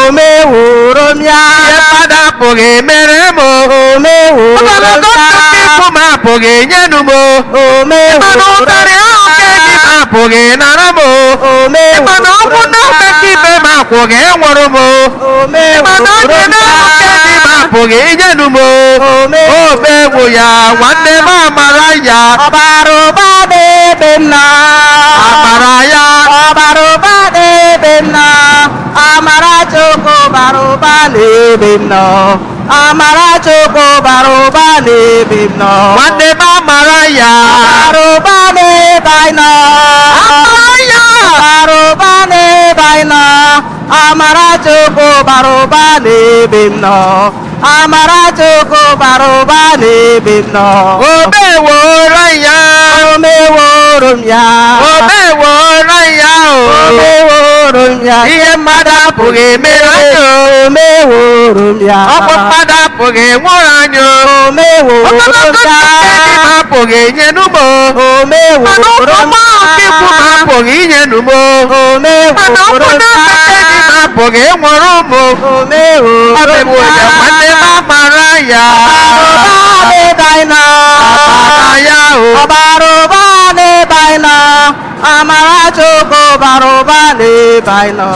Speaker 5: omeworo m ya
Speaker 4: ihe mmadụ apụghị mere m
Speaker 5: omeworo m
Speaker 4: ogologo
Speaker 5: ya
Speaker 4: ntụtụ ikwu m apụghị nyenu m mana
Speaker 5: omeworo
Speaker 4: ụtarị ahụ nke gị m apụghị nara m mana ọnwụ na-eme ka ibe m akwụghị nwụrụ m mana onye na-ahụ nke gị m apụghị nyenu m omewu ya nwanne m amara ya
Speaker 5: ọbara ụba n'ebe m nọ
Speaker 4: amara ya
Speaker 5: ọbara ụba n'ebe m nọ amara Chukwu bara ụba n'ebe m nọ amara Chukwu bara ụba n'ebe m nọ
Speaker 4: nwanne m amara ya
Speaker 5: bara ụba n'ebe anyị nọ
Speaker 4: amara ya
Speaker 5: bara ụba n'ebe anyị nọ amara Chukwu bara ụba n'ebe m nọ amara Chukwu bara ụba n'ebe m nọ
Speaker 4: omeworo ya
Speaker 5: omeworo m ya
Speaker 4: omeworo ya
Speaker 5: omeworo m ya
Speaker 4: ihe mmadụ apụghị emere anyị
Speaker 5: omeworo m ya
Speaker 4: ọkpụ mmadụ apụghị enwere anyị
Speaker 5: omeworo m
Speaker 4: ọkọlọtọ
Speaker 5: ya
Speaker 4: ndị m apụghị enye n'ugbo mana ụkwụ
Speaker 5: omeworo m
Speaker 4: nke ikwu m apụghị inye n'ugbo mana
Speaker 5: omeworo
Speaker 4: ụkwụ
Speaker 5: m
Speaker 4: n'aka ndị m apụghị enwere ụmụ
Speaker 5: omeworo
Speaker 4: ọ bụ ya nwanne m amara ya amara ya
Speaker 5: ọbara ụba n'ebe anyị nọ amara Chukwu bara ụba n'ebe anyị nọ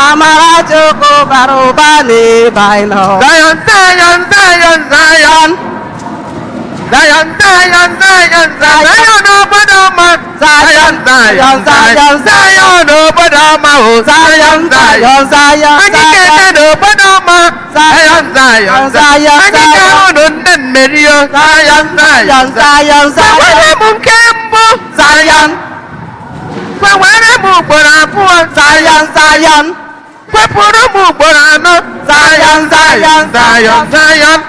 Speaker 5: amara Chukwu bara ụba n'ebe anyị nọ
Speaker 4: Zion, Zion, Zion, Zion. Zion, Zion, Zion, Zion, obodo ọma. Zion, Zion, Zion, Zion, obodo ọma. Zion, Zion. Anyị ga-ede n'obodo ọma. Zion, Zion, Zion. Anyị ga-ahụ nne mmeri o. Zion, Zion, Zion. Gbanwere m nke mbụ. Zion. Gbanwere m ugboro abụọ. Zion, Zion. Kwepụrụ m ugboro anọ. Zion, Zion, Zion, Zion.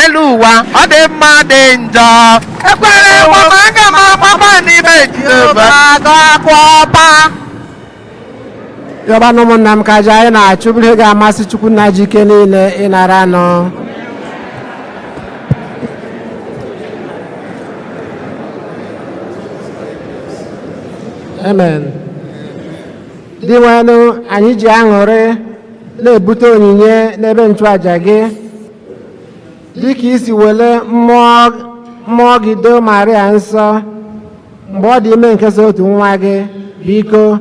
Speaker 4: Elu ụwa ọ dị mma dị njọ ekwere gbama aga m agbaba n'ime Jehova
Speaker 5: agakwa yọba na ụmụnna m ka aja anyị na-achụ bụrụ ihe ga-amasị Chukwu nna ji ike niile ịnara nọ amen dị nwenụ anyị ji aṅụrị na-ebute onyinye n'ebe nchụaja gị dịka isi wele mmụọ gị doo Maria nsọ mgbe ọ dị ime nkesa otu nwa gị biko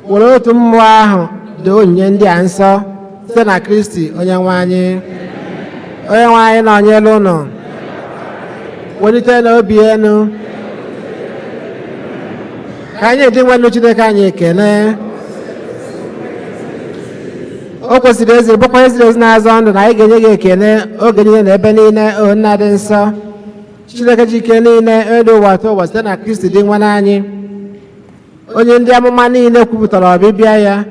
Speaker 5: were otu mmụọ ahụ doo onyinye ndị a nsọ site na Kristi onye nwe anyị nọnyere ụnụ welite n'obi enu ka anyị dị nwanne Chineke anyị ekele o kwesịrị ezi bụkwa eziri ezi na-azọ ndụ na anyị ga-enye gị ekele oge niile na ebe niile o nna dị nsọ Chineke ji ike niile elu ụwa tụ ụwa site na Kristi dị nwa anyị onye ndị amụma niile kwupụtara ọbịbịa ya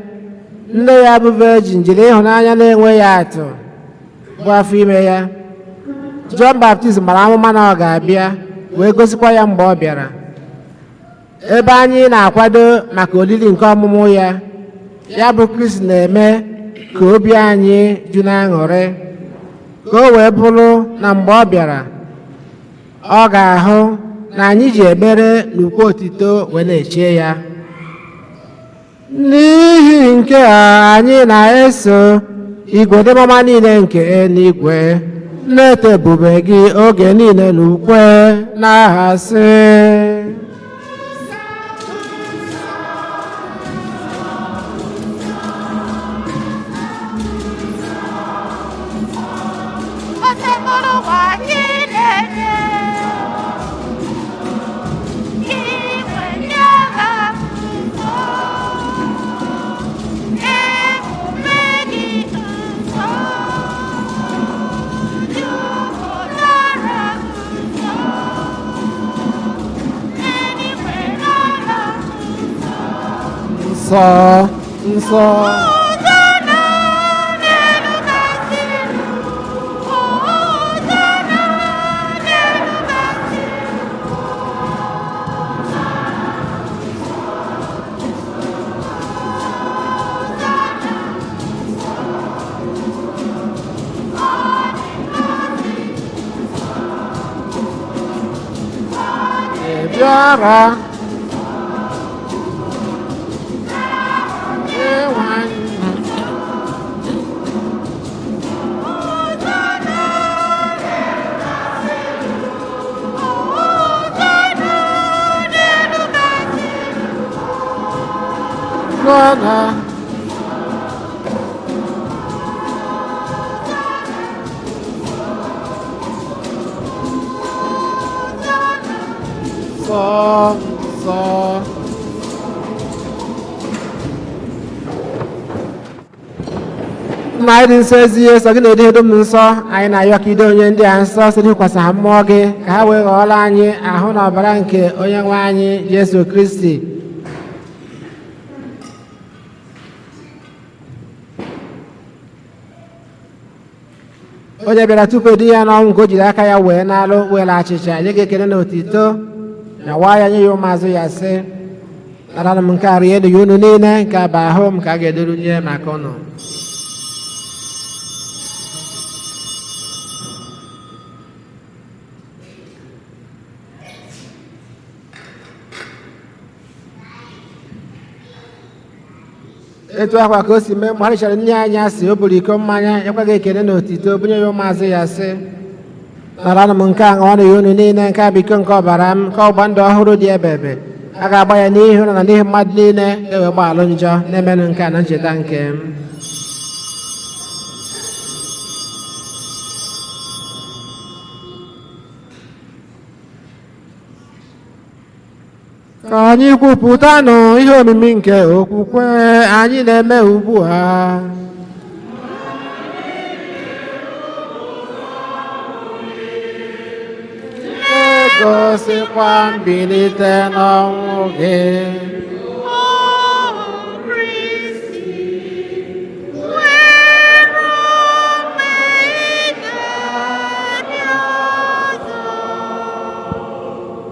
Speaker 5: nne ya bụ Virgin jiri ịhụnanya na-enweghị atụ bụ afọ ime ya John Baptist gbara amụma na ọ ga-abịa wee gosikwa ya mgbe ọ bịara ebe anyị na-akwado maka olili nke ọmụmụ ya bụ Kristi na-eme ka obi anyị ju n'aṅụrị ka o wee bụrụ na mgbe ọ bịara ọ ga-ahụ na anyị ji ekpere na ukwe otito wee na-echie ya n'ihi nke a anyị na-eso igwe ndị mama niile nke eluigwe na-eto ebube gị oge niile na ukwe n'aha sị nsọ nsọ bịara na anyị dị nsọ ezi ihe sọ gị na-ede edo m nsọ anyị na-ayọ ka ide onye ndị a nsọ site n'ikwasị ha mmụọ gị ka ha wee ghọọrọ anyị ahụ na ọbara nke onye nwe anyị Jesu Kristi onye bịara tupu edu ya n'ọnwụ nke o jiri aka ya wee n'alụ were achịcha nye gị ekele na otito na waa ya nye ya ụmụazụ ya sị
Speaker 2: nara m nke a rie unu unu niile nke a bụ ahụ m ka a ga-eduru nye maka unu. etu akwa ka o si mee mgbe ha richara nne anyị asị o buru iko mmanya ekweghị ekele na otito bunye ya ụmụazị ya sị naranụ m nke a ṅụọnụ ya unu niile nke a bụ iko nke ọbara m nke ọgba ndụ ọhụrụ dị ebebe a ga-agba ya n'ihi ụlọ na n'ihi mmadụ niile ewe gbaalụ njọ na-emenụ nke a na ncheta nke m. ka anyị kwupụtanụ ihe omimi nke okwukwe anyị na-eme ugbu a. egosikwa mbilite n'ọnwụ gị.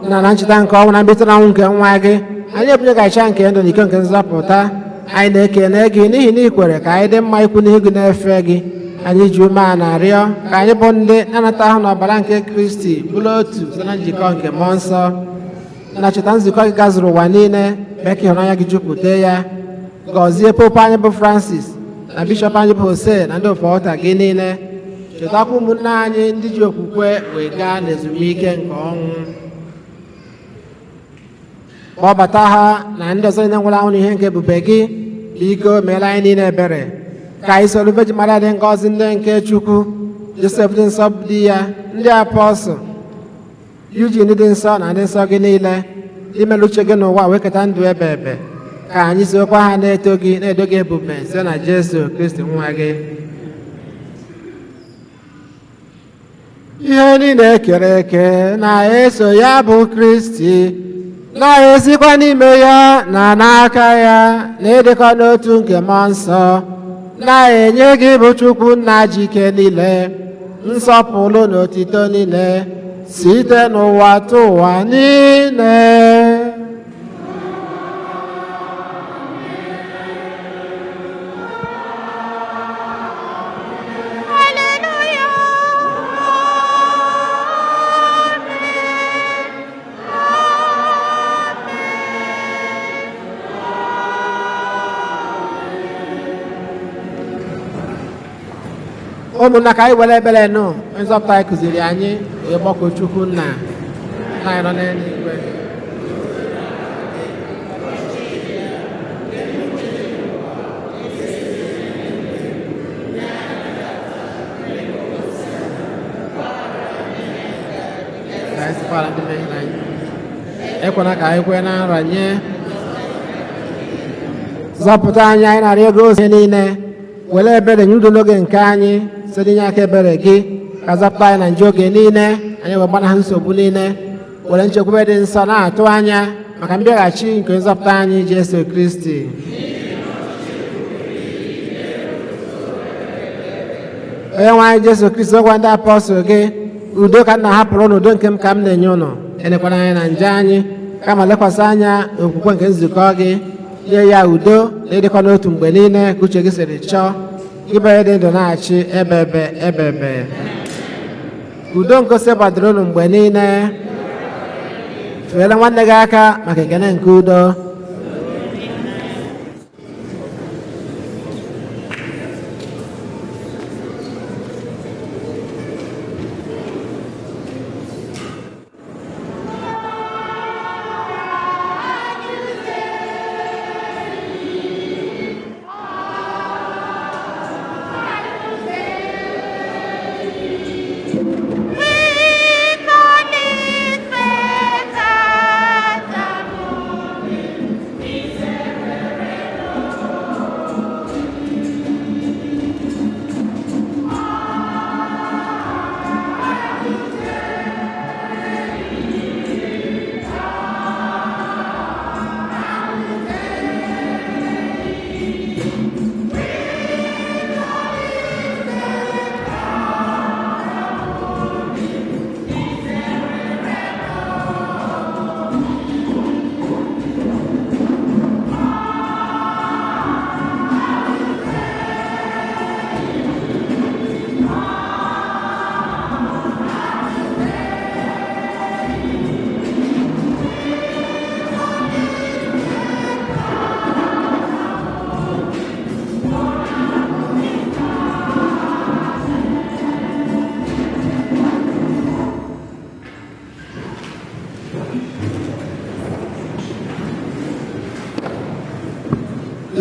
Speaker 2: na ncheta nke ọnwụ na mbilite n'ọnwụ nke nwa gị anyị ebunyegacha nke ndụ na iko nke nzọpụta anyị na-ekene gị n'ihi na ị kwere ka anyị dị mma ikwu n'ihu gị na-efe gị. anyị ji ume a na-arịọ ka anyị bụ ndị na-anata ahụ n'ọbara nke Kristi bụrụ otu site na njikọ nke mmụọ nsọ na cheta nzukọ gị gazuru ụwa niile mee ka ịhụnanya gị jupụta ya. gọzie pope anyị bụ Francis na bishọp anyị bụ Jose na ndị ofe ọta gị niile. chetakwa ụmụnne anyị ndị ji okwukwe wee gaa n'ezumike nke ọnwụ. kpọbata ha na ndị ọzọ niile nwere anwụ n'ihe nke ebube gị. biko meela anyị niile ebere ka anyị soro Virgin Maria dị ngọzi ndị nke Chukwu, Josef dị nsọ di ya, ndị apọstụl, Eugene dị nsọ na ndị nsọ gị niile imelu uche gị n'ụwa wee keta ndụ ebe ebe. ka anyị sokwa ha na-eto gị na-edo gị ebube site na Jesu Kristi nwa gị. ihe niile ekere eke na-eso ya bụ Kristi na-esikwa n'ime ya na n'aka ya na-edekọ n'otu nke mmụọ nsọ na-enye gị bụ Chukwu nna ji ike niile nsọpụrụ na otito niile site n'ụwa tụ ụwa niile. ụmụnna ka anyị were ebere nụ nzọpụta anyị kụziri anyị wee gbakọ Chukwu nna anyị nọ n'eluigwe. ekwela ka anyị kwee na nranye. zọpụta anyị anyị narị ego ose niile were ebere nye udo n'oge nke anyị site n'inye aka ebere gị ka zọpụta anyị na nje oge niile anyị wee gbanaha nsogbu niile were nchekwube dị nsọ na-atụ anya maka mbịaghachi nke nzọpụta anyị Jesu Kristi. onye nwe anyị Jesu Kristi ogwa ndị apọstụl gị udo ka m na-ahapụrụ n'udo nke m ka m na-enye ụnụ enekwana anyị na nje anyị kama lekwasị anya okwukwe nke nzukọ gị nye ya udo na ịdịkọ n'otu mgbe niile ka uche gị siri chọọ ibere dị ndụ na-achị ebebe. udo ngosi gbadoro unu mgbe niile. feere nwanne gị aka maka ekene nke udo.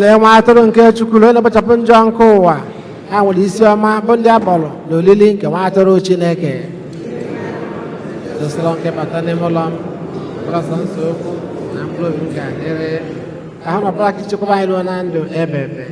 Speaker 2: lee nwa atụrụ nke Chukwu onye na-ekpochapụ njọ nke ụwa ha nwere isi ọma bụ ndị akpọrọ n'olili nke nwa atụrụ Chineke dosara nke bata n'ime ụlọ m gbasa nsọ okwu na mkpụrụ obi m ga-adịrị ahụ na ọbara ka ichekwaba anyị ruo na ndụ ebebe.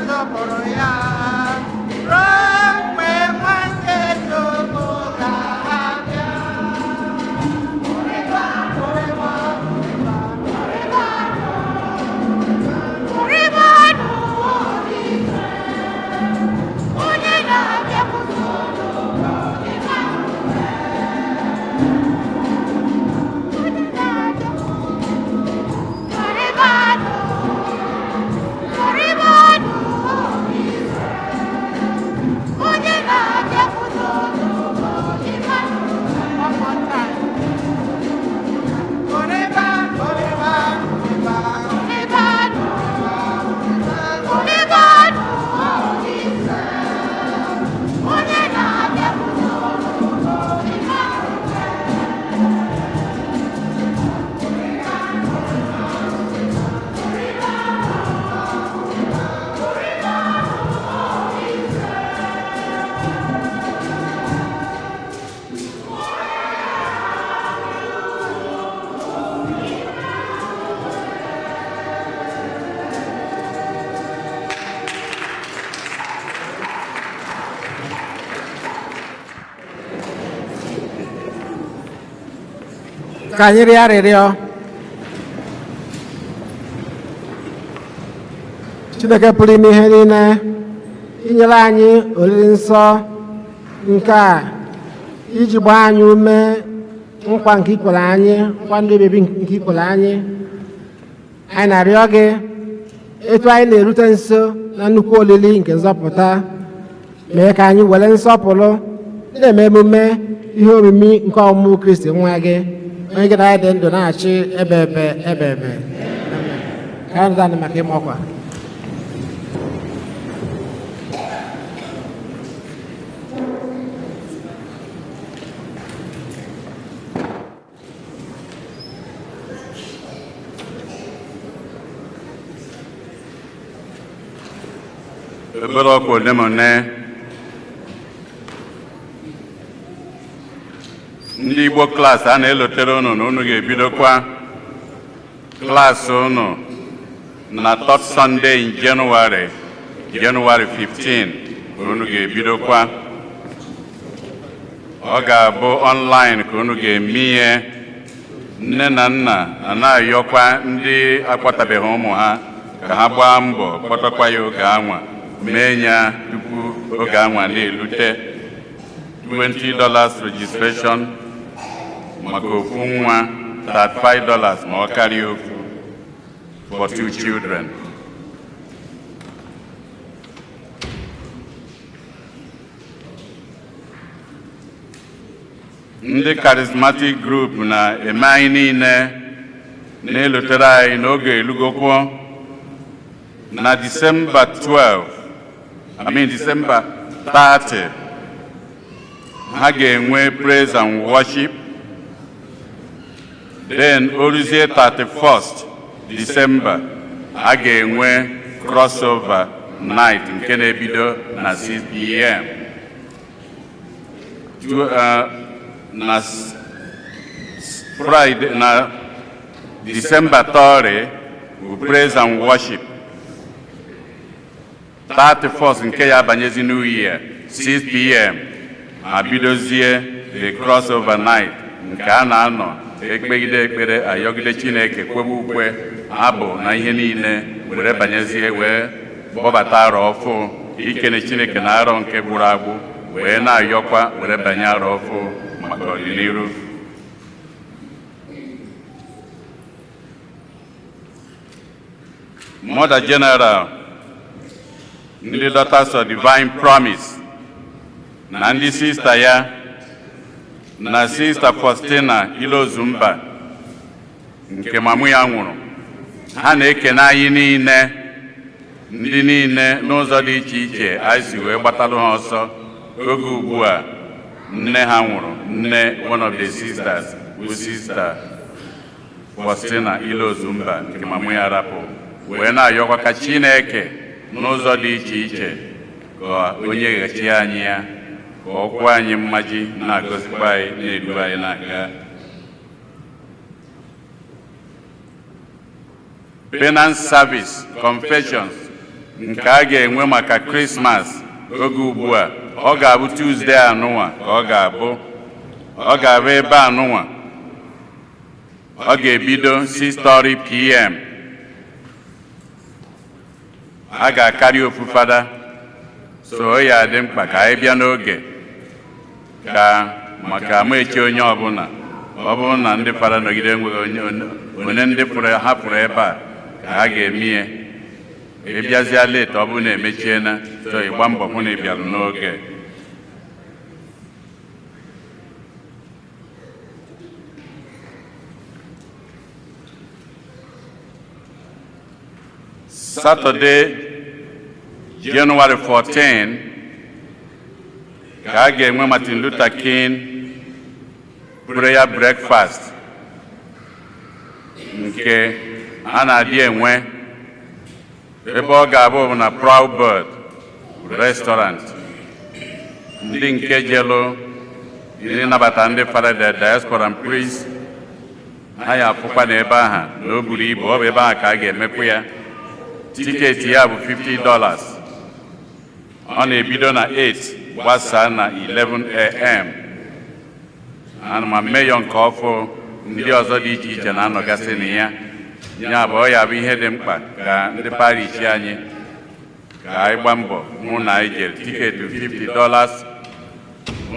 Speaker 3: tọpụrụ ya ruo mgbe nwa nke Chukwu ga-abịa.
Speaker 2: Ka anyị rịọ arịrịọ Chineke pụrụ ime ihe niile inyere anyị oriri nsọ nke a iji gbaa anyị ume nkwa nke ikwere anyị, nkwa ndị obibi nke ikwere anyị. Anyị na-arịọ gị etu anyị na-erute nso na nnukwu olili nke nzọpụta, mee ka anyị were nsọpụrụ na-eme emume ihe omimi nke ọmụmụ Kristi nwa gị, onye gị na anyị dị ndụ na-achị ebe ebe. Ka anyị nụta maka ịma ọkwa.
Speaker 1: Ebere ọkụ ole ma one ndị Igbo klaasị a na-elotere unu na unu ga-ebidokwa klaasị unu na third Sunday in January 15 unu ga-ebidokwa. Ọ ga-abụ online ka unu ga-eme ihe. Nne na nna na-ayọkwa ndị akpọtabeghị ụmụ ha ka ha gbaa mbọ kpọtakwa ya oge anwa, mee ya tupu oge anwa na-elute. $20 registration maka ofu nwa, $35 ma ọ karịa ofu for 2 children. Ndị charismatic group na-eme anyị niile na-elotere anyị n'oge elugokwo na December 30 ha ga-enwe praise and worship. Then Oruzie 31st December a ga-enwe crossover night nke na-ebido na 6 p.m. Na Friday na December 30 bụ praise and worship. 31st nke ya abanyezi New Year 6 p.m. abidozie the crossover night nke a na-anọ ekpegide ekpere ayọgide Chineke kwebe ukwe abụ na ihe niile were banyezie wee kpọbata arọ ọfụ ikene Chineke na arọ nke gburu agbụ wee na-ayọkwa were banye arọ ọfụ maka ọdịnihu. Mother General ndị Daughters of Divine Promise na ndị sista ya na Sista Faustina Ilozumba nke mamụ ya nwụrụ, ha na-ekene anyị niile, ndị niile n'ụzọ dị iche iche anyị si wee gbatalụ ha ọsọ oge ugbu a nne ha nwụrụ, nne one of the sisters bụ Sista Faustina Ilozumba nke mamụ ya rapụ, wee na-ayọkwa ka Chineke n'ụzọ dị iche iche ka onye ghachi anyị ya, ka ọ kwụọ anyị mmaji na-agọzikwa anyị na-edu anyị na-aga. Penance service, confessions nke a ga-enwe maka Christmas oge ugbu a. Ọ ga-abụ Tuesday anụnwa ka ọ ga-abụ ebe anụnwa. Ọ ga-ebido 6:30 p.m. A ga-akarị ofu fada, so ya dị mkpa ka anyị bịa n'oge ka maka amaechi onye ọbụla. Ọ bụrụ na ndị fada nọgide enweghị onye ndị hapụrụ ebe a ka ha ga-eme ịbịazịa late ọ bụrụ na emechiena, so ịgba mbọ hụ na ị bịara n'oge. Saturday, January 14, ka a ga-enwe Martin Luther King prayer breakfast nke a na-adị enwe ebe ọ ga-abụ na Proud Bird restaurant. Ndị nke jelu ndị nabata ndị fada diaspora and priest ha ya afụkwa n'ebe aha na o buru ibu. Ọ bụ ebe ahụ ka a ga-emekwa ya. Tiketi ya bụ $50. Ọ na-ebido na 8 gbasaa na 11 a.m. ana ma mmeyọ nke ọfụ ndị ọzọ dị iche iche na-anọgasị na ya. Ya bụ ọ ya bụ ihe dị mkpa ka ndị parish anyị ka anyị gba mbọ hụ na anyị jere. Tiketi $50.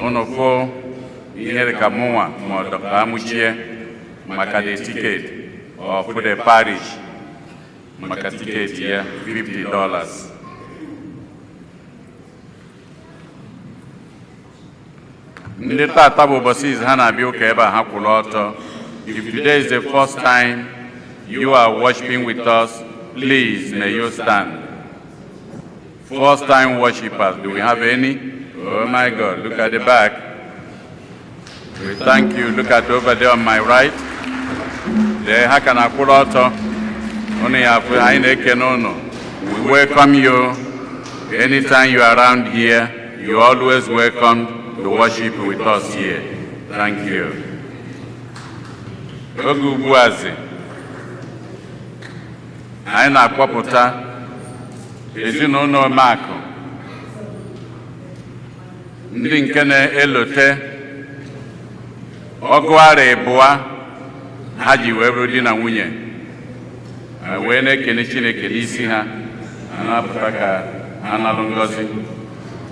Speaker 1: Unu fụ ihe dị ka mụnwa ma ọ Dr. Amuchie maka the tiketi of the parish maka tiketi ya $50. Ndị tata bụ ụbọchị izu ha na-abịa ụka ebe a ha kwụrụ ọtọ. If today is the first time you are worshiping with us, please may you stand. First time worshipers, do we have any? Oh my God, look at the back. We thank you. Look at over there on my right. There, how can I pull out? We welcome you. Anytime you are around here, you always welcome to worship with us here. Thank you. Oge ugbuazi, anyị na-akpọpụta ezinụlọ Makụ ndị nke na-elote ọgụ ara ịbụa ha ji wee bụrụ di na nwunye, wee na-ekene Chineke n'isi ha, na-apụta ka ha nalụ ngọzi.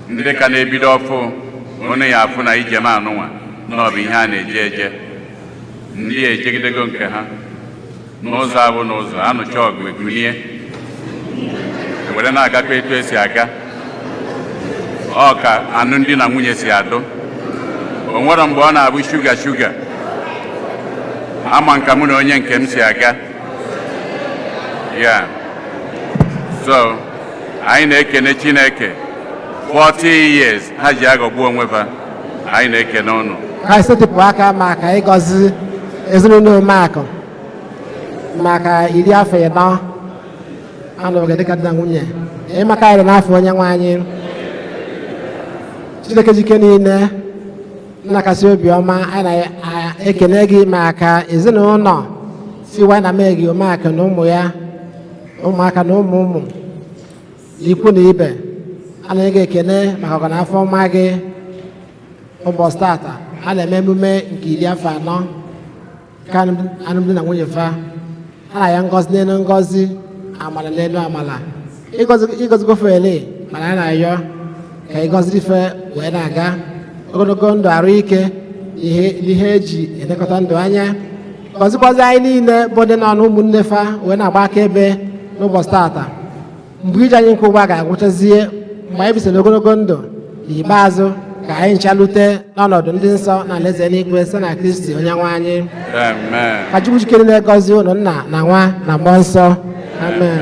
Speaker 1: Ndị ka na-ebido ọfụ onye ya afụ na ijem anụnwa na ọ bụ ihe a na-eje eje. Ndị ejegidego nke ha n'ụzọ abụ n'ụzọ anụcha ọgụ egunie were na-agakwa etu esi aga. Ọ ka anụ ndị na nwunye si adụ. O nwere mgbe ọ na-abụ shuga ama nka mụ na onye nke m si aga ya. So anyị na-ekene Chineke 40 years ha ji aghọgbu onwe ha. Anyị na-ekene ụnụ.
Speaker 5: Ka setịpụ aka maka ịgọzi ezinụlọ Makụ maka 10 afọ anọghị dịka di na nwunye. Ịmaka anyị n'afọ onye nwe anyị. Chineke jike niile nnakasị obiọma, anyị na-ekene gị maka ezinụlọ siwa na Megi Makụ na ụmụ ya, ụmụaka na ụmụ ikwu na ibe. Anaghị gị ekene maka ọganafọ ọma gị. Ụbọchị tata a na-eme emume nke 10 afọ ka alụmdi na nwunye fa. A na ya ngọzi n'elu ngọzi, amala n'elu amala. Ịgọzigo fele mana a na-ayọ ka ịgọzi ife wee na-aga ogologo ndụ, arụ ike, ihe eji elekọta ndụ anya. Gọzikwazi anyị niile bụ ndị nọ n'ụmụnne fa wee na-agba akaebe n'ụbọchị tata. Mgbe iji anyị nkwa ụgba ga-agwụchazie mgbe anyị bisara ogologo ndụ n'ikpeazụ ka anyị nchalute n'ọnọdụ ndị nsọ na alaeze eluigwe site na Kristi onye nwe anyị.
Speaker 1: Amen.
Speaker 5: Ka Chukwu jikere na-egọzi unu Nna na Nwa na Mmụọ Nsọ. Amen.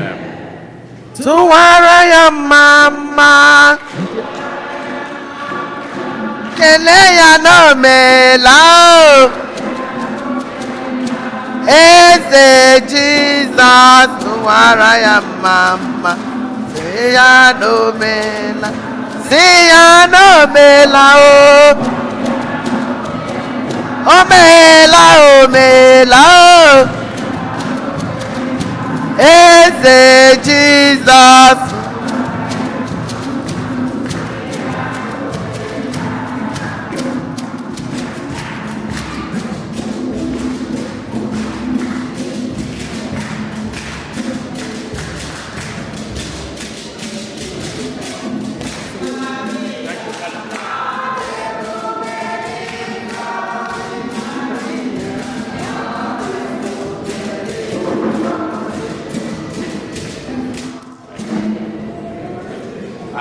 Speaker 4: Tụwara ya mama, kelee ya n'omela o. Eze Jizọs tụwara ya mama, sị ya n'omela, sị ya n'omela o. Omela omela o. Eze Jizọs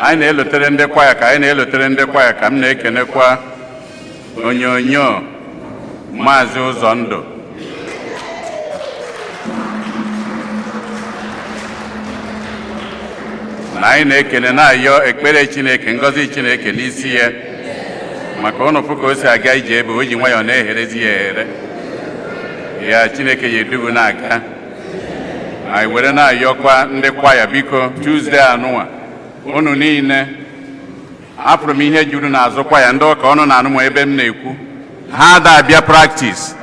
Speaker 1: anyị na-elotere ndị kwaya ka anyị na-elotere ndị kwaya ka m na-ekenekwa onyonyo Maazị Ụzọndụ na anyị na-ekene na-ayọ ekpere Chineke ngọzi Chineke n'isi ya maka ụnụfụ ka o si aga ije ebe o ji nwayọọ na-eherezi ya ehere ya Chineke ya edugu na-aga. Anyị were na-ayọkwa ndị kwaya biko Tuesday anụnwa unu niile afụrụ m ihe juru n'azụ kwaya ndị ụka ọnụ na-anụ m ebe m na-ekwu ha da-abịa practice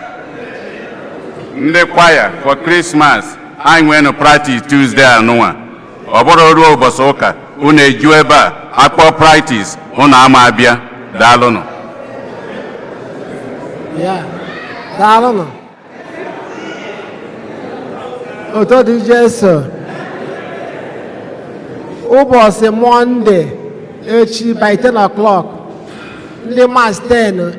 Speaker 1: ndị kwaya for Christmas anyị nwere practice Tuesday anụnwa ọ bụrụ ruo ụbọchị ụka unu eju ebe a akpọ practice unu ama abịa. Daalụnụ.
Speaker 2: Ya, daalụnụ. Otu dị Jesu ụbọchị Mọnde echi by 10 o'clock ndị Mass 10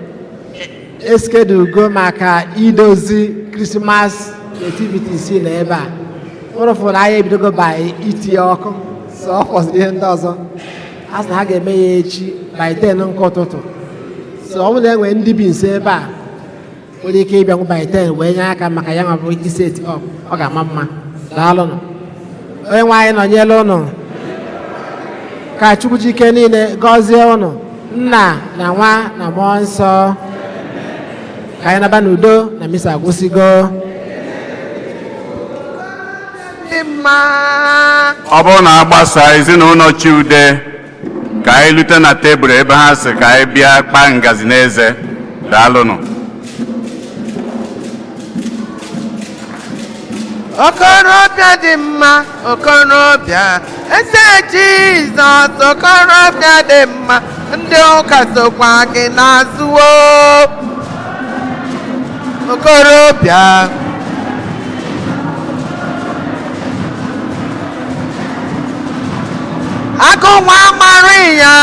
Speaker 2: eskedugo maka idozi Christmas activities na ebe a ụrụfụ na anyị ebidogo by itinye ọkụ so ọ kwụsịrị ihe ndị ọzọ a sị na ha ga-eme ya echi by 10 nke ụtụtụ so ọ bụrụ na enwere ndị bi nso ebe a nwere ike ịbịanwu by 10 wee nye aka maka ya nwabụ iseti ọ ga-ama mma. Daalụnụ. Onye nwe anyị nọnyere ụnụ ka Chukwu ji ike niile gọzie ụnụ Nna na Nwa na Mmụọ Nsọ ka anyị naba n'udo na misa agwụsịgo.
Speaker 1: Ọ bụrụ na agbasa ezinụlọ Chiude ka anyị lute na tebụl ebe ha si ka anyị bịa kpaa ngazi n'eze. Daalụnụ.
Speaker 4: Okorobịa dị mma, okorobịa eze Jizọs, okorobịa dị mma, ndị ụka sokwa gị n'azụwo. Okorobịa agụ nwa Maria,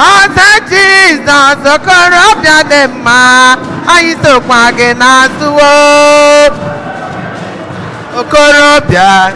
Speaker 4: eze Jizọs, okorobịa dị mma, anyị sokwa gị n'azụwo. Okorobịa